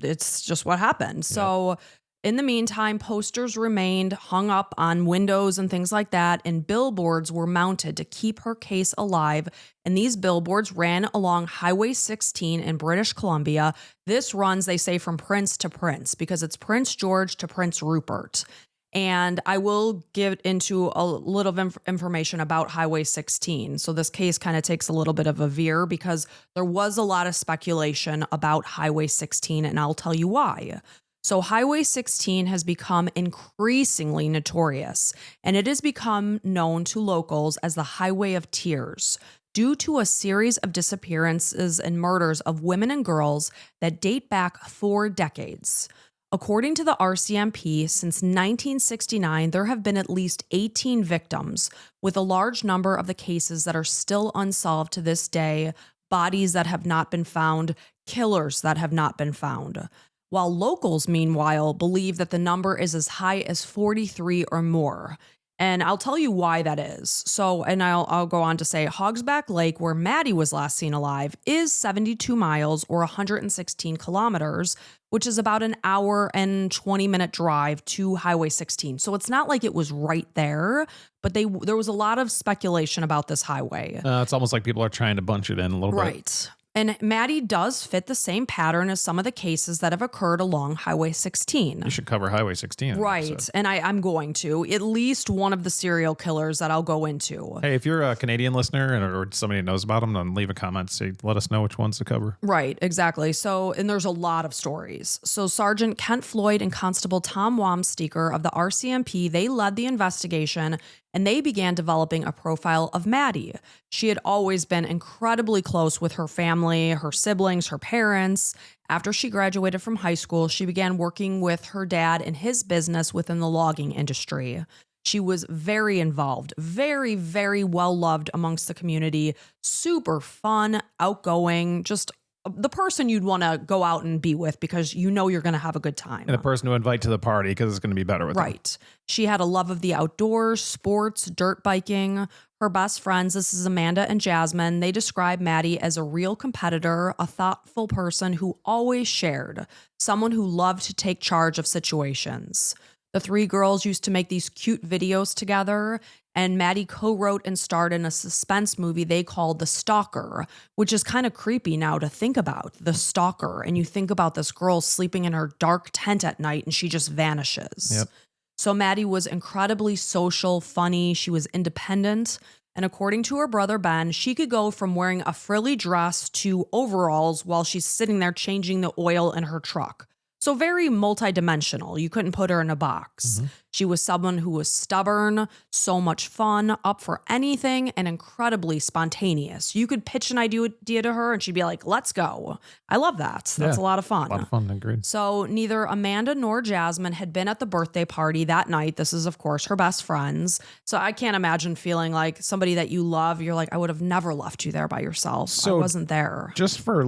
it's just what happened. So in the meantime, posters remained hung up on windows and things like that, and billboards were mounted to keep her case alive. And these billboards ran along Highway 16 in British Columbia. This runs, they say, from Prince to Prince, because it's Prince George to Prince Rupert. And I will give into a little information about Highway 16. So this case kind of takes a little bit of a veer because there was a lot of speculation about Highway 16, and I'll tell you why. So Highway 16 has become increasingly notorious, and it has become known to locals as the Highway of Tears due to a series of disappearances and murders of women and girls that date back 4 decades. According to the RCMP, since 1969, there have been at least 18 victims, with a large number of the cases that are still unsolved to this day, bodies that have not been found, killers that have not been found, while locals, meanwhile, believe that the number is as high as 43 or more. And I'll tell you why that is. So, and I'll go on to say Hogsback Lake, where Maddie was last seen alive, is 72 miles or 116 kilometers, which is about an hour and 20-minute drive to Highway 16. So it's not like it was right there, but there was a lot of speculation about this highway. It's almost like people are trying to bunch it in a little bit. Right. And Maddie does fit the same pattern as some of the cases that have occurred along Highway 16. You should cover Highway 16. Right. And I'm going to. At least one of the serial killers that I'll go into. Hey, if you're a Canadian listener or somebody that knows about them, then leave a comment. Say, let us know which ones to cover. Right. Exactly. So, and there's a lot of stories. So Sergeant Kent Floyd and Constable Tom Wamsteker of the RCMP, they led the investigation and they began developing a profile of Maddie. She had always been incredibly close with her family, her siblings, her parents. After she graduated from high school, she began working with her dad in his business within the logging industry. She was very involved, very, very well loved amongst the community, super fun, outgoing, just the person you'd want to go out and be with because you know you're going to have a good time. And the person to invite to the party because it's going to be better with them. Right. She had a love of the outdoors, sports, dirt biking. Her best friends, this is Amanda and Jasmine, they describe Maddie as a real competitor, a thoughtful person who always shared, someone who loved to take charge of situations. The three girls used to make these cute videos together, and Maddie co-wrote and starred in a suspense movie they called The Stalker, which is kind of creepy now to think about, The Stalker. And you think about this girl sleeping in her dark tent at night and she just vanishes. Yep. So Maddie was incredibly social, funny, she was independent. And according to her brother Ben, she could go from wearing a frilly dress to overalls while she's sitting there changing the oil in her truck. So very multidimensional. You couldn't put her in a box. Mm-hmm. She was someone who was stubborn, so much fun, up for anything, and incredibly spontaneous. You could pitch an idea to her and she'd be like, let's go. I love that. That's a lot of fun. A lot of fun, agreed. So neither Amanda nor Jasmine had been at the birthday party that night. This is, of course, her best friends. So I can't imagine feeling like somebody that you love, you're like, I would have never left you there by yourself. So I wasn't there. Just for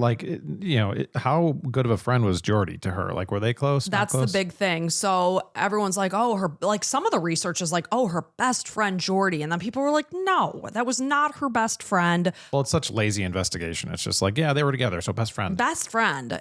how good of a friend was Jordy to her? Like, were they close? That's the big thing. So everyone's like, some of the research is like, oh, her best friend Jordy. And then people were like, no, that was not her best friend. Well, it's such lazy investigation. It's just like, yeah, they were together. So best friend. Best friend.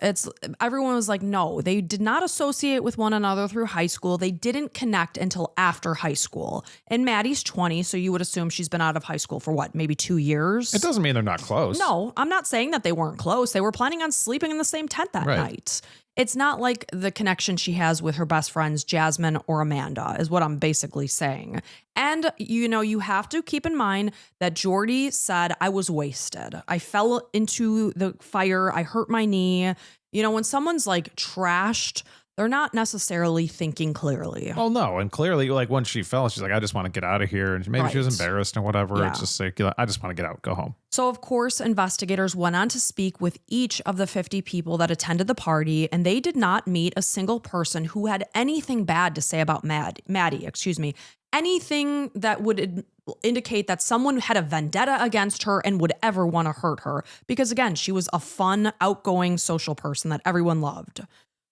Everyone was like, no, they did not associate with one another through high school. They didn't connect until after high school. And Maddie's 20. So you would assume she's been out of high school for what, maybe 2 years? It doesn't mean they're not close. No, I'm not saying that they weren't close. They were planning on sleeping in the same tent that night. It's not like the connection she has with her best friends, Jasmine or Amanda, is what I'm basically saying. And, you have to keep in mind that Jordy said, I was wasted. I fell into the fire. I hurt my knee. When someone's like trashed, they're not necessarily thinking clearly. Oh, no. And clearly, like, once she fell, she's like, I just want to get out of here. And maybe she was embarrassed or whatever. Yeah. It's just like, I just want to get out, go home. So, of course, investigators went on to speak with each of the 50 people that attended the party, and they did not meet a single person who had anything bad to say about Maddie. Anything that would indicate that someone had a vendetta against her and would ever want to hurt her. Because, again, she was a fun, outgoing, social person that everyone loved.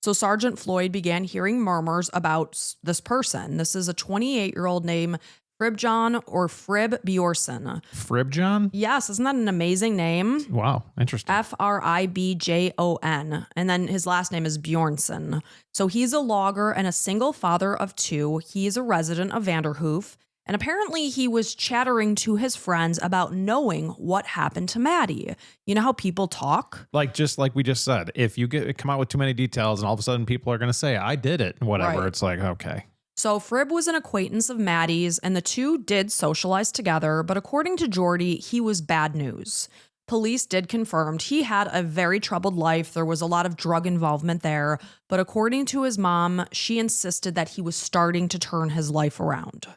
So Sergeant Floyd began hearing murmurs about this person. This is a 28-year-old named Fribjon or Frib Bjorson. Fribjon? Yes, isn't that an amazing name? Wow, interesting. Fribjon. And then his last name is Bjornson. So he's a logger and a single father of two. He's a resident of Vanderhoof. And apparently he was chattering to his friends about knowing what happened to Maddie. You know how people talk? Just like we just said, if you come out with too many details and all of a sudden people are going to say, I did it, whatever, It's like, okay. So Frib was an acquaintance of Maddie's and the two did socialize together, but according to Jordy, he was bad news. Police did confirm he had a very troubled life. There was a lot of drug involvement there, but according to his mom, she insisted that he was starting to turn his life around.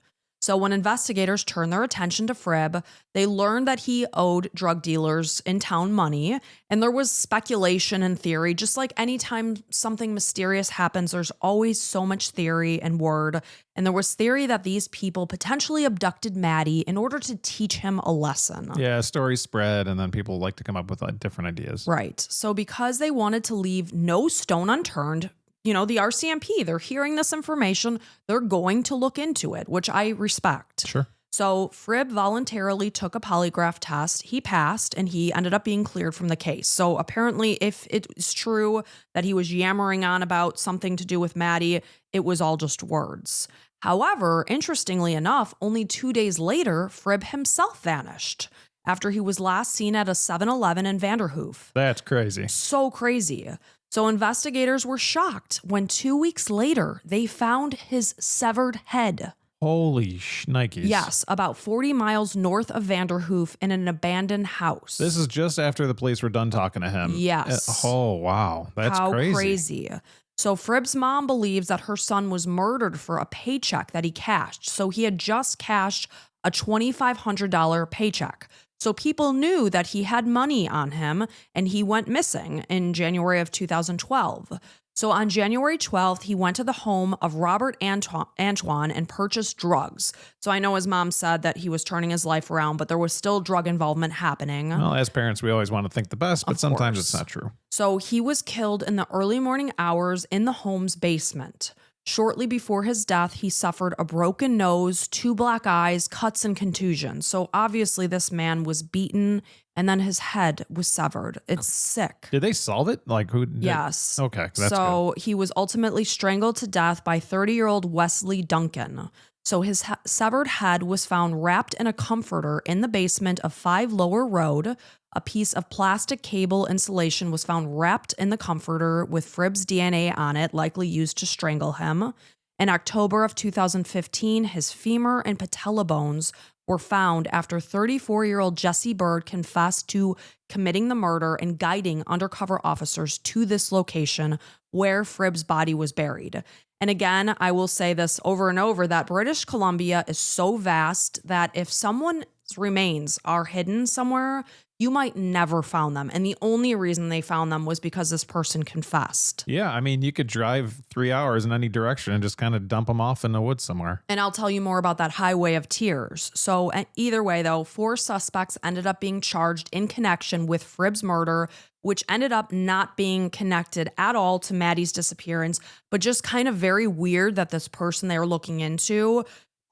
So when investigators turned their attention to Fribb, they learned that he owed drug dealers in town money. And there was speculation and theory. Just like anytime something mysterious happens, there's always so much theory and word. And there was theory that these people potentially abducted Maddie in order to teach him a lesson. Yeah, stories spread, and then people like to come up with different ideas. Right. So because they wanted to leave no stone unturned, the RCMP, they're hearing this information, they're going to look into it, which I respect. Sure. So Fribb voluntarily took a polygraph test. He passed, and he ended up being cleared from the case. So apparently, if it's true that he was yammering on about something to do with Maddie, it was all just words. However, interestingly enough, only 2 days later, Fribb himself vanished after he was last seen at a 7-Eleven in Vanderhoof. That's crazy. So crazy. So investigators were shocked when 2 weeks later, they found his severed head. Holy shnikes. Yes, about 40 miles north of Vanderhoof in an abandoned house. This is just after the police were done talking to him. Yes. Oh, wow. That's How crazy. crazy. So Fribb's mom believes that her son was murdered for a paycheck that he cashed. So he had just cashed a $2,500 paycheck. So people knew that he had money on him, and he went missing in January of 2012. So on January 12th, he went to the home of Robert Antoine and purchased drugs. So I know his mom said that he was turning his life around, but there was still drug involvement happening. Well, as parents, we always want to think the best, but Of sometimes course. it's not true. So he was killed in the early morning hours in the home's basement. Shortly before his death, he suffered a broken nose, 2 black eyes, cuts, and contusions. So obviously this man was beaten, and then his head was severed. It's sick. Did they solve it? Like who? Yes. Okay, that's so he was ultimately strangled to death by 30-year-old Wesley Duncan. So his severed head was found wrapped in a comforter in the basement of 5 Lower Road. A piece of plastic cable insulation was found wrapped in the comforter with Fribb's DNA on it, likely used to strangle him. In October of 2015, his femur and patella bones were found after 34-year-old Jesse Bird confessed to committing the murder and guiding undercover officers to this location where Fribb's body was buried. And again, I will say this over and over, that British Columbia is so vast that if someone's remains are hidden somewhere, you might never found them. And the only reason they found them was because this person confessed. Yeah, I mean, you could drive 3 hours in any direction and just kind of dump them off in the woods somewhere. And I'll tell you more about that highway of tears. So either way, though, 4 suspects ended up being charged in connection with Fribb's murder, which ended up not being connected at all to Maddie's disappearance, but just kind of very weird that this person they were looking into,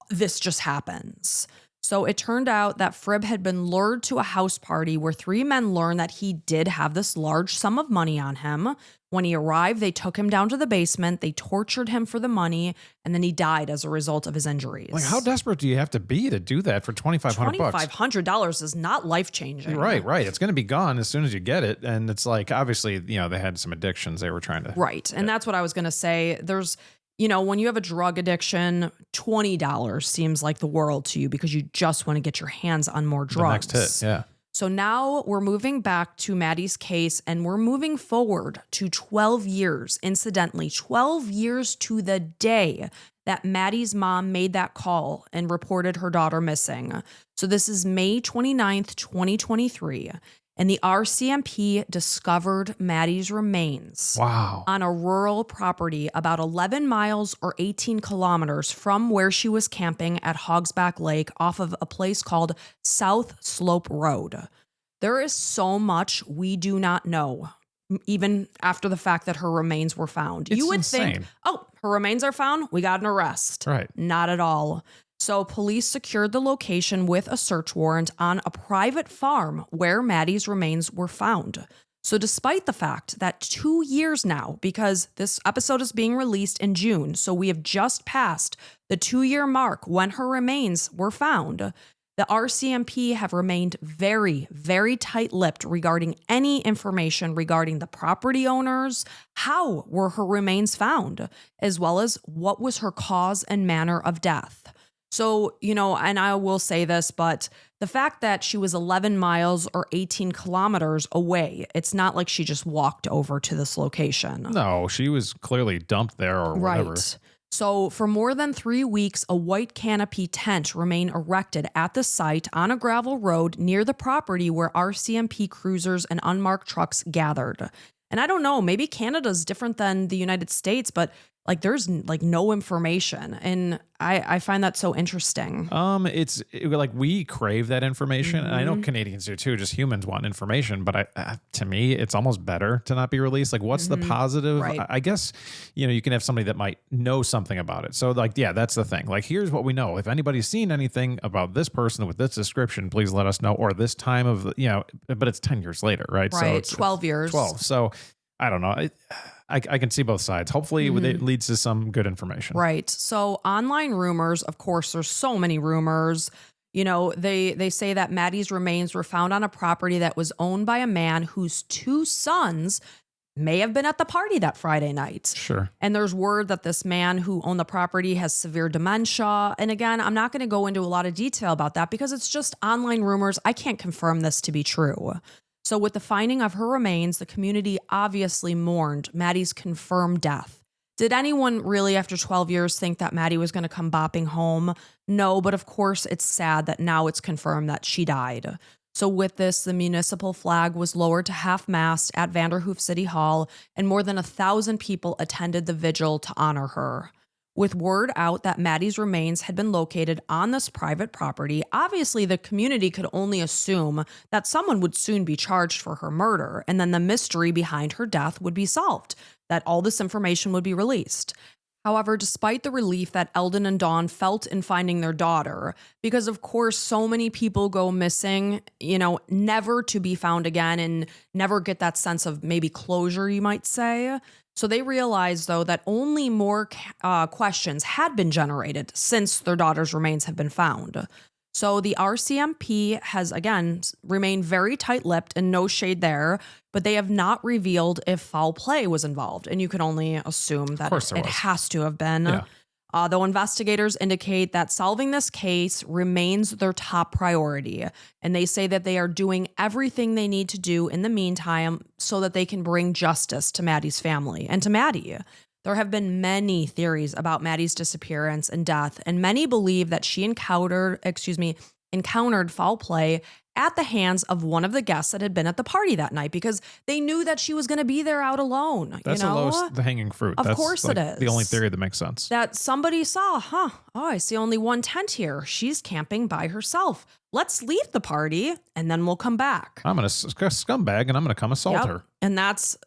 this just happens. So it turned out that Fribb had been lured to a house party where 3 men learned that he did have this large sum of money on him. When he arrived, they took him down to the basement, they tortured him for the money, and then he died as a result of his injuries. Like, how desperate do you have to be to do that for $2,500? $2,500 is not life-changing. Right. It's going to be gone as soon as you get it. And it's like, obviously, they had some addictions they were trying to. Right. And that's what I was going to say. There's, when you have a drug addiction, $20 seems like the world to you because you just want to get your hands on more drugs. The next hit, yeah. So now we're moving back to Maddie's case, and we're moving forward to 12 years, incidentally, 12 years to the day that Maddie's mom made that call and reported her daughter missing. So this is May 29th, 2023. And the RCMP discovered Maddie's remains on a rural property about 11 miles or 18 kilometers from where she was camping at Hogsback Lake off of a place called South Slope Road. There is so much we do not know, even after the fact that her remains were found. It's you would insane. think, oh, her remains are found, we got an arrest. Right. Not at all. So police secured the location with a search warrant on a private farm where Maddie's remains were found. So despite the fact that 2 years now, because this episode is being released in June, so we have just passed the 2-year mark when her remains were found, the RCMP have remained very, very tight-lipped regarding any information regarding the property owners, how were her remains found, as well as what was her cause and manner of death. So, and I will say this, but the fact that she was 11 miles or 18 kilometers away, it's not like she just walked over to this location. No, she was clearly dumped there or whatever. Right. So for more than 3 weeks, a white canopy tent remained erected at the site on a gravel road near the property where RCMP cruisers and unmarked trucks gathered. And I don't know, maybe Canada's different than the United States, but like there's like no information. And I find that so interesting. Like we crave that information. And I know Mhm. Canadians do too, just humans want information, but to me, it's almost better to not be released. Like what's the positive? Right. I guess, you can have somebody that might know something about it. So like, yeah, that's the thing. Like, here's what we know. If anybody's seen anything about this person with this description, please let us know. Or this time of, but it's 10 years later, right? Right, So it's 12 years. 12. So I don't know. I can see both sides. Hopefully it leads to some good information. Right. So online rumors, of course, there's so many rumors. They say that Maddie's remains were found on a property that was owned by a man whose 2 sons may have been at the party that Friday night. Sure. And there's word that this man who owned the property has severe dementia. And again, I'm not going to go into a lot of detail about that because it's just online rumors. I can't confirm this to be true. So with the finding of her remains, the community obviously mourned Maddie's confirmed death. Did anyone really, after 12 years, think that Maddie was going to come bopping home? No, but of course it's sad that now it's confirmed that she died. So with this, the municipal flag was lowered to half-mast at Vanderhoof City Hall, and more than 1,000 people attended the vigil to honor her. With word out that Maddie's remains had been located on this private property, obviously the community could only assume that someone would soon be charged for her murder, and then the mystery behind her death would be solved, that all this information would be released. However, despite the relief that Eldon and Dawn felt in finding their daughter, because of course so many people go missing, never to be found again and never get that sense of maybe closure, you might say. So they realized, though, that only more questions had been generated since their daughter's remains have been found. So the RCMP has, again, remained very tight-lipped and no shade there, but they have not revealed if foul play was involved. And you can only assume that it has to have been. Yeah. Though investigators indicate that solving this case remains their top priority. And they say that they are doing everything they need to do in the meantime so that they can bring justice to Maddie's family and to Maddie. There have been many theories about Maddie's disappearance and death, and many believe that she encountered foul play at the hands of one of the guests that had been at the party that night because they knew that she was going to be there out alone. That's the hanging fruit. Of That's course like it is. The only theory that makes sense. That somebody saw, I see only one tent here. She's camping by herself. Let's leave the party and then we'll come back. I'm a scumbag and I'm going to come assault her. And that's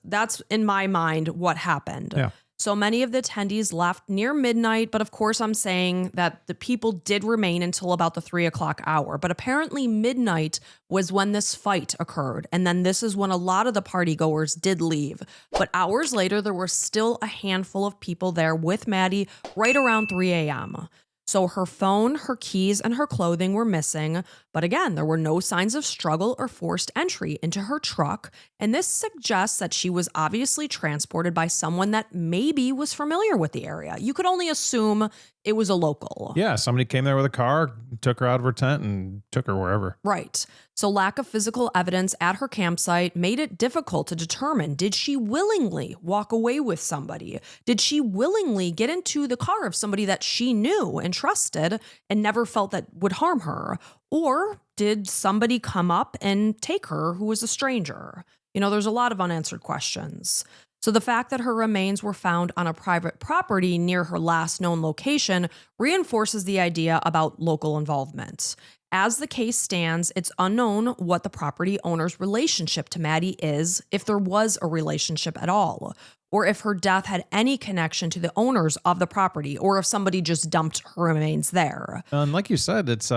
in my mind what happened. Yeah. So many of the attendees left near midnight, but of course I'm saying that the people did remain until about the 3 o'clock hour. But apparently midnight was when this fight occurred. And then this is when a lot of the party goers did leave. But hours later, there were still a handful of people there with Maddie right around 3 a.m. So her phone, her keys, and her clothing were missing. But again, there were no signs of struggle or forced entry into her truck. And this suggests that she was obviously transported by someone that maybe was familiar with the area. You could only assume it was a local. Yeah, somebody came there with a car, took her out of her tent, and took her wherever. Right. So lack of physical evidence at her campsite made it difficult to determine, did she willingly walk away with somebody? Did she willingly get into the car of somebody that she knew and trusted and never felt that would harm her? Or did somebody come up and take her who was a stranger? There's a lot of unanswered questions. So the fact that her remains were found on a private property near her last known location reinforces the idea about local involvement. As the case stands, it's unknown what the property owner's relationship to Maddie is, if there was a relationship at all, or if her death had any connection to the owners of the property, or if somebody just dumped her remains there. And like you said, it's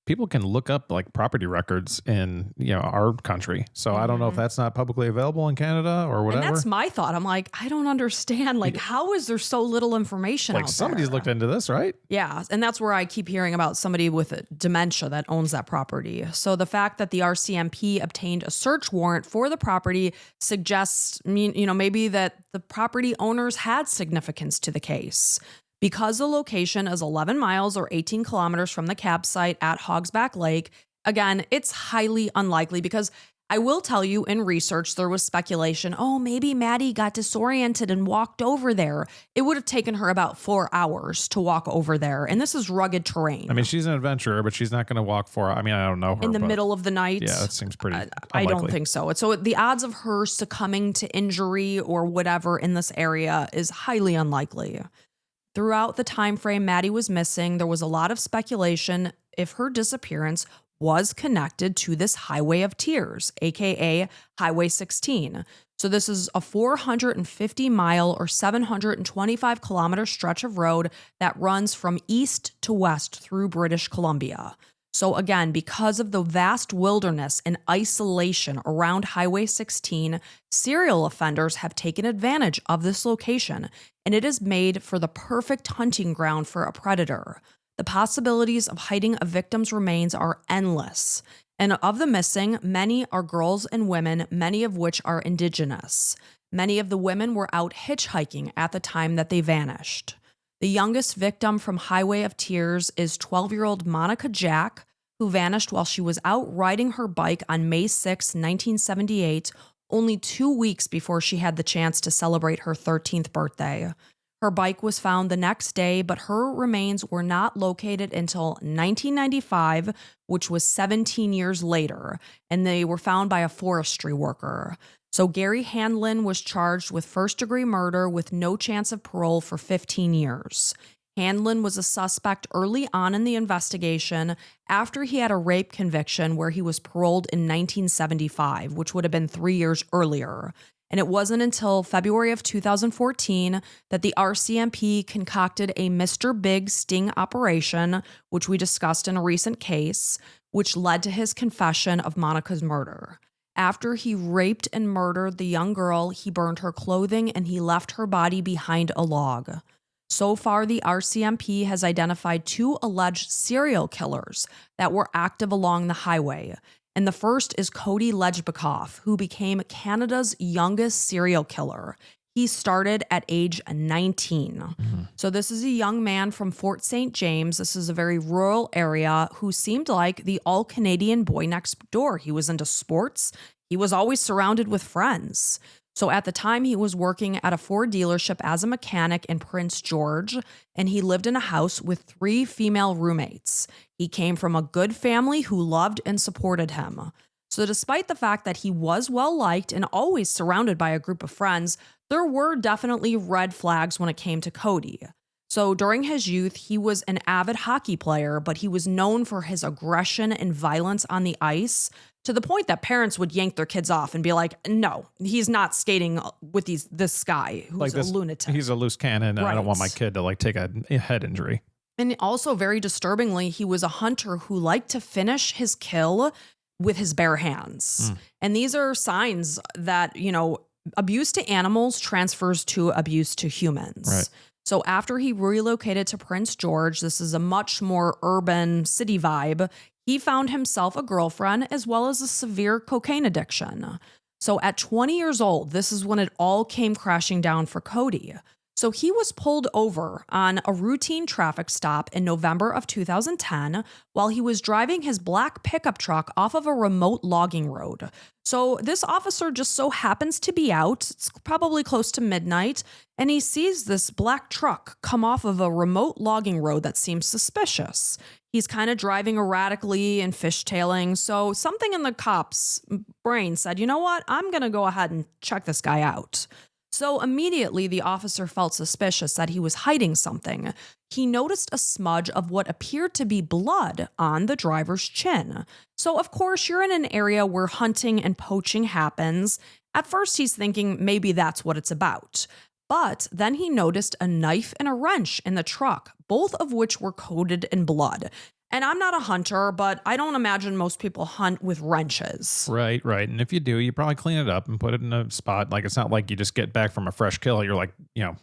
people can look up like property records in our country. So I don't know if that's not publicly available in Canada or whatever. And that's my thought. I'm like, I don't understand. Like, how is there so little information out there? Like somebody's looked into this, right? Yeah, and that's where I keep hearing about somebody with dementia that owns that property. So the fact that the RCMP obtained a search warrant for the property suggests, maybe that the property owners had significance to the case. Because the location is 11 miles or 18 kilometers from the campsite at Hogsback Lake, again, it's highly unlikely because I will tell you, in research, there was speculation, oh, maybe Maddie got disoriented and walked over there. It would have taken her about 4 hours to walk over there. And this is rugged terrain. I mean, she's an adventurer, but she's not going to walk for, I mean, I don't know her. In the middle of the night? Yeah, that seems pretty I don't unlikely. think so. So the odds of her succumbing to injury or whatever in this area is highly unlikely. Throughout the time frame Maddie was missing, there was a lot of speculation if her disappearance was connected to this Highway of Tears, aka Highway 16. So this is a 450-mile or 725-kilometer stretch of road that runs from east to west through British Columbia. So again, because of the vast wilderness and isolation around Highway 16, serial offenders have taken advantage of this location, and it is made for the perfect hunting ground for a predator. The possibilities of hiding a victim's remains are endless. And of the missing, many are girls and women, many of which are indigenous. Many of the women were out hitchhiking at the time that they vanished. The youngest victim from Highway of Tears is 12-year-old Monica Jack, who vanished while she was out riding her bike on May 6, 1978, only 2 weeks before she had the chance to celebrate her 13th birthday. Her bike was found the next day, but her remains were not located until 1995, which was 17 years later, and they were found by a forestry worker. So Gary Hanlon was charged with first-degree murder with no chance of parole for 15 years. Hanlon was a suspect early on in the investigation after he had a rape conviction where he was paroled in 1975, which would have been 3 years earlier. And it wasn't until February of 2014 that the RCMP concocted a Mr. Big sting operation, which we discussed in a recent case, which led to his confession of Monica's murder. After he raped and murdered the young girl, he burned her clothing and he left her body behind a log. So far, the RCMP has identified 2 alleged serial killers that were active along the highway. And the first is Cody Lejbikoff, who became Canada's youngest serial killer. He started at age 19. Mm-hmm. So this is a young man from Fort St. James. This is a very rural area who seemed like the all-Canadian boy next door. He was into sports. He was always surrounded with friends. So at the time, he was working at a Ford dealership as a mechanic in Prince George, and he lived in a house with 3 female roommates. He came from a good family who loved and supported him. So despite the fact that he was well-liked and always surrounded by a group of friends, there were definitely red flags when it came to Cody. So during his youth, he was an avid hockey player, but he was known for his aggression and violence on the ice, to the point that parents would yank their kids off and be like, no, he's not skating with this guy who's like a lunatic. He's a loose cannon, and I don't want my kid to take a head injury. And also, very disturbingly, he was a hunter who liked to finish his kill with his bare hands. And these are signs that, abuse to animals transfers to abuse to humans. Right. So after he relocated to Prince George, this is a much more urban city vibe, he found himself a girlfriend as well as a severe cocaine addiction. So at 20 years old, this is when it all came crashing down for Cody. So he was pulled over on a routine traffic stop in November of 2010 while he was driving his black pickup truck off of a remote logging road. So this officer just so happens to be out, it's probably close to midnight, and he sees this black truck come off of a remote logging road that seems suspicious. He's kind of driving erratically and fishtailing, so something in the cop's brain said, you know what, I'm going to go ahead and check this guy out. So immediately the officer felt suspicious that he was hiding something. He noticed a smudge of what appeared to be blood on the driver's chin. So of course you're in an area where hunting and poaching happens. At first he's thinking maybe that's what it's about. But then he noticed a knife and a wrench in the truck, both of which were coated in blood. And I'm not a hunter, but I don't imagine most people hunt with wrenches. Right. And if you do, you probably clean it up and put it in a spot. Like, it's not like you just get back from a fresh kill. You're like,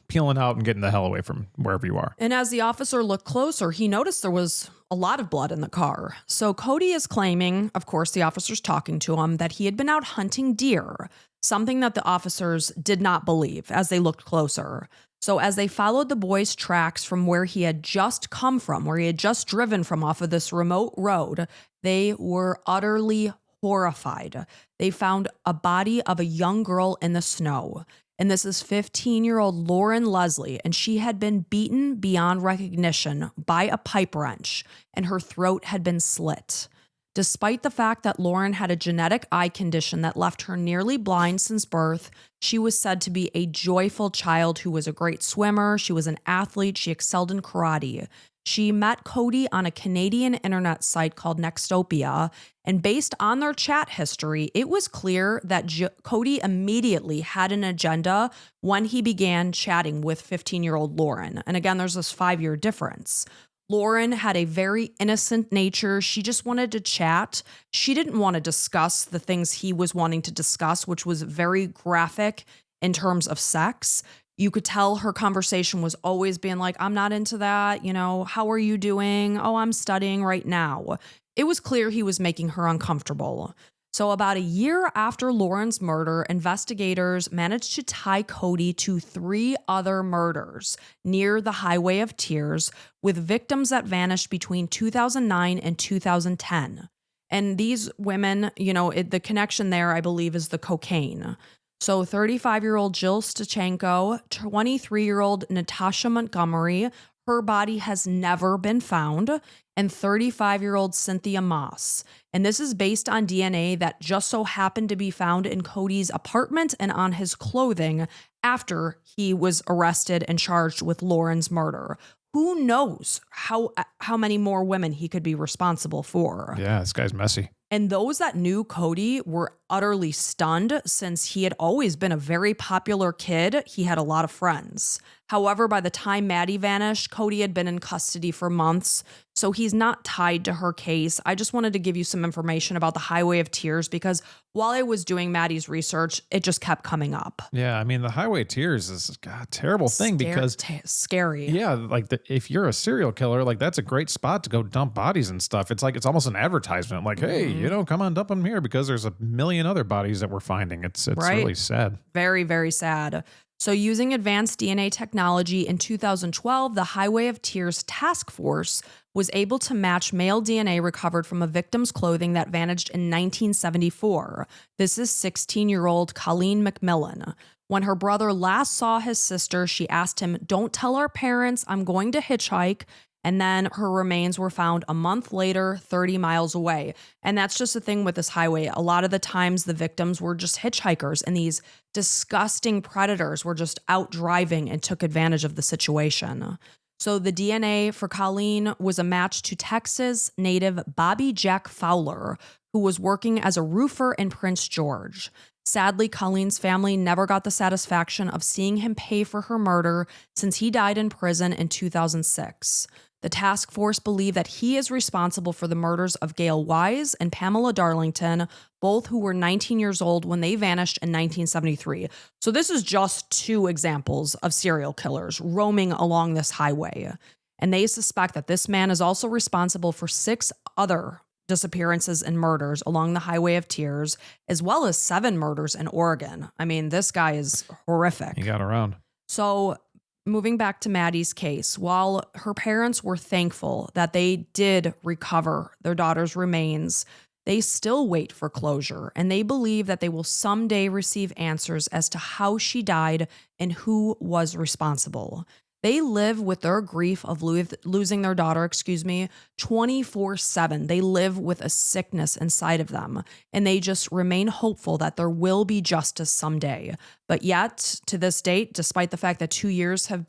peeling out and getting the hell away from wherever you are. And as the officer looked closer, he noticed there was a lot of blood in the car. So Cody is claiming, of course, the officer's talking to him, that he had been out hunting deer, something that the officers did not believe as they looked closer. So as they followed the boy's tracks from where he had just come from, where he had just driven from off of this remote road, they were utterly horrified. They found a body of a young girl in the snow. And this is 15-year-old Lauren Leslie, and she had been beaten beyond recognition by a pipe wrench, and her throat had been slit. Despite the fact that Lauren had a genetic eye condition that left her nearly blind since birth, she was said to be a joyful child who was a great swimmer. She was an athlete. She excelled in karate. She met Cody on a Canadian internet site called Nextopia, and based on their chat history, it was clear that Cody immediately had an agenda when he began chatting with 15-year-old Lauren. And again, there's this 5-year difference. Lauren had a very innocent nature. She just wanted to chat. She didn't want to discuss the things he was wanting to discuss, which was very graphic in terms of sex. You could tell her conversation was always being like, I'm not into that. You know, how are you doing? Oh, I'm studying right now. It was clear he was making her uncomfortable. So about a year after Lauren's murder, investigators managed to tie Cody to 3 other murders near the Highway of Tears with victims that vanished between 2009 and 2010. And these women, you know, the connection there, I believe, is the cocaine. So 35-year-old Jill Stachenko, 23-year-old Natasha Montgomery, her body has never been found, and 35-year-old Cynthia Moss. And this is based on DNA that just so happened to be found in Cody's apartment and on his clothing after he was arrested and charged with Lauren's murder. Who knows how many more women he could be responsible for? Yeah, this guy's messy. And those that knew Cody were utterly stunned since he had always been a very popular kid. He had a lot of friends. However, by the time Maddie vanished, Cody had been in custody for months, so he's not tied to her case. I just wanted to give you some information about the Highway of Tears because while I was doing Maddie's research, it just kept coming up. Yeah, I mean, the Highway of Tears is a terrible thing because scary. Yeah, like if you're a serial killer, like that's a great spot to go dump bodies and stuff. It's like it's almost an advertisement. Like, hey, you know, come on, dump them here because there's a million other bodies that we're finding. It's right? Really sad. Very, very sad. So using advanced DNA technology in 2012, the Highway of Tears Task Force was able to match male DNA recovered from a victim's clothing that vanished in 1974. This is 16-year-old Colleen McMillan. When her brother last saw his sister, she asked him, "Don't tell our parents, I'm going to hitchhike." And then her remains were found a month later, 30 miles away. And that's just the thing with this highway. A lot of the times the victims were just hitchhikers and these disgusting predators were just out driving and took advantage of the situation. So the DNA for Colleen was a match to Texas native Bobby Jack Fowler, who was working as a roofer in Prince George. Sadly, Colleen's family never got the satisfaction of seeing him pay for her murder since he died in prison in 2006. The task force believe that he is responsible for the murders of Gail Wise and Pamela Darlington, both who were 19 years old when they vanished in 1973. So this is just 2 examples of serial killers roaming along this highway. And they suspect that this man is also responsible for 6 other disappearances and murders along the Highway of Tears, as well as 7 murders in Oregon. I mean, this guy is horrific. He got around. So moving back to Maddie's case, while her parents were thankful that they did recover their daughter's remains, they still wait for closure, and they believe that they will someday receive answers as to how she died and who was responsible. They live with their grief of losing their daughter, 24/7. They live with a sickness inside of them, and they just remain hopeful that there will be justice someday. But yet, to this date, despite the fact that 2 years have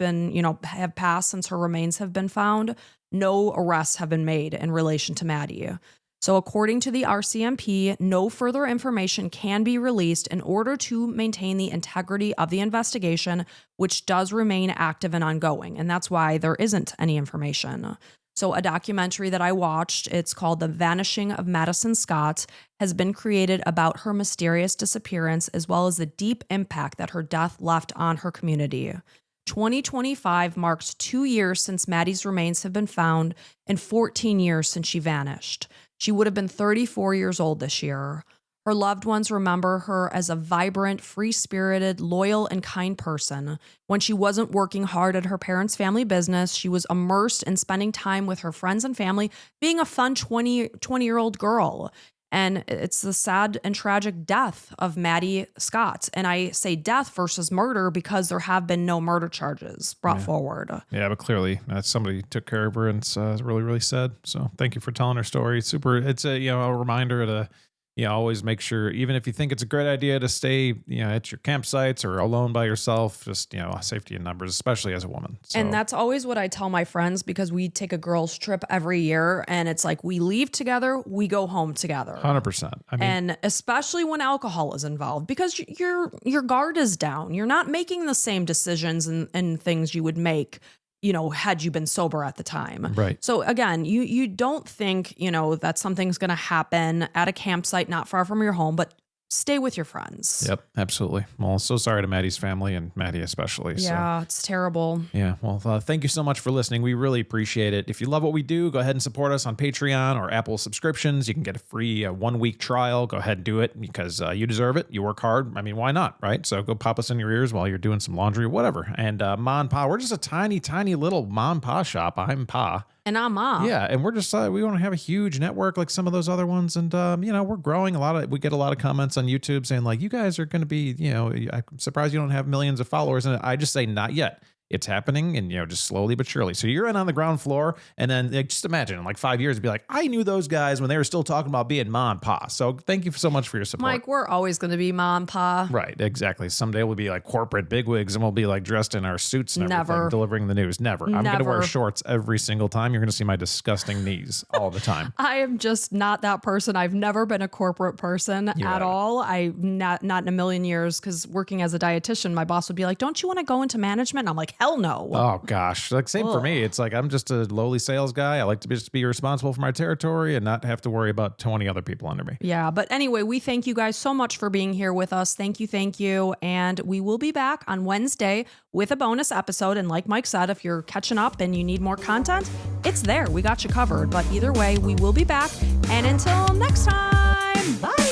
passed since her remains have been found, no arrests have been made in relation to Maddie. So according to the RCMP, no further information can be released in order to maintain the integrity of the investigation, which does remain active and ongoing. And that's why there isn't any information. So a documentary that I watched, it's called The Vanishing of Madison Scott, has been created about her mysterious disappearance, as well as the deep impact that her death left on her community. 2025 marks 2 years since Maddie's remains have been found and 14 years since she vanished. She would have been 34 years old this year. Her loved ones remember her as a vibrant, free-spirited, loyal, and kind person. When she wasn't working hard at her parents' family business, she was immersed in spending time with her friends and family, being a fun 20-year-old girl. And it's the sad and tragic death of Maddy Scott. And I say death versus murder because there have been no murder charges brought forward. Yeah, but clearly somebody took care of her, and it's really, really sad. So thank you for telling her story. It's a reminder to always make sure, even if you think it's a great idea to stay at your campsites or alone by yourself, just safety in numbers, especially as a woman. So. And that's always what I tell my friends, because we take a girls trip every year, and it's like we leave together, we go home together. 100%. And especially when alcohol is involved, because your guard is down. You're not making the same decisions and things you would make had you been sober at the time. Right. So again, you don't think, that something's going to happen at a campsite not far from your home, but stay with your friends. Yep, absolutely. Well, so sorry to Maddie's family and Maddie especially. Yeah, it's terrible. Yeah, well, thank you so much for listening. We really appreciate it. If you love what we do, go ahead and support us on Patreon or Apple subscriptions. You can get a free 1-week trial. Go ahead and do it because you deserve it. You work hard. Why not, right? So go pop us in your ears while you're doing some laundry or whatever. And Ma and Pa, we're just a tiny, tiny little Ma and Pa shop. I'm Pa. And I'm Ma. Yeah, and we're just we don't have a huge network like some of those other ones, and we're growing we get a lot of comments on YouTube saying like, you guys are going to be, I'm surprised you don't have millions of followers, and I just say not yet. It's happening, and just slowly but surely. So you're in on the ground floor, and then just imagine in like 5 years, it'd be like, I knew those guys when they were still talking about being Ma and Pa. So thank you so much for your support, Mike. We're always going to be Ma and Pa. Right? Exactly. Someday we'll be like corporate bigwigs, and we'll be like dressed in our suits and everything, Never. delivering the news. Never. I'm going to wear shorts every single time. You're going to see my disgusting knees all the time. I am just not that person. I've never been a corporate person at all. I not in a million years, because working as a dietitian, my boss would be like, don't you want to go into management? And I'm like, hell no. Oh gosh, like same for me. It's like I'm just a lowly sales guy. I like to just be responsible for my territory and not have to worry about 20 other people under me. Yeah, but anyway, we thank you guys so much for being here with us. Thank you. And we will be back on Wednesday with a bonus episode. And like Mike said, if you're catching up and you need more content, it's there. We got you covered. But either way, we will be back. And until next time, bye.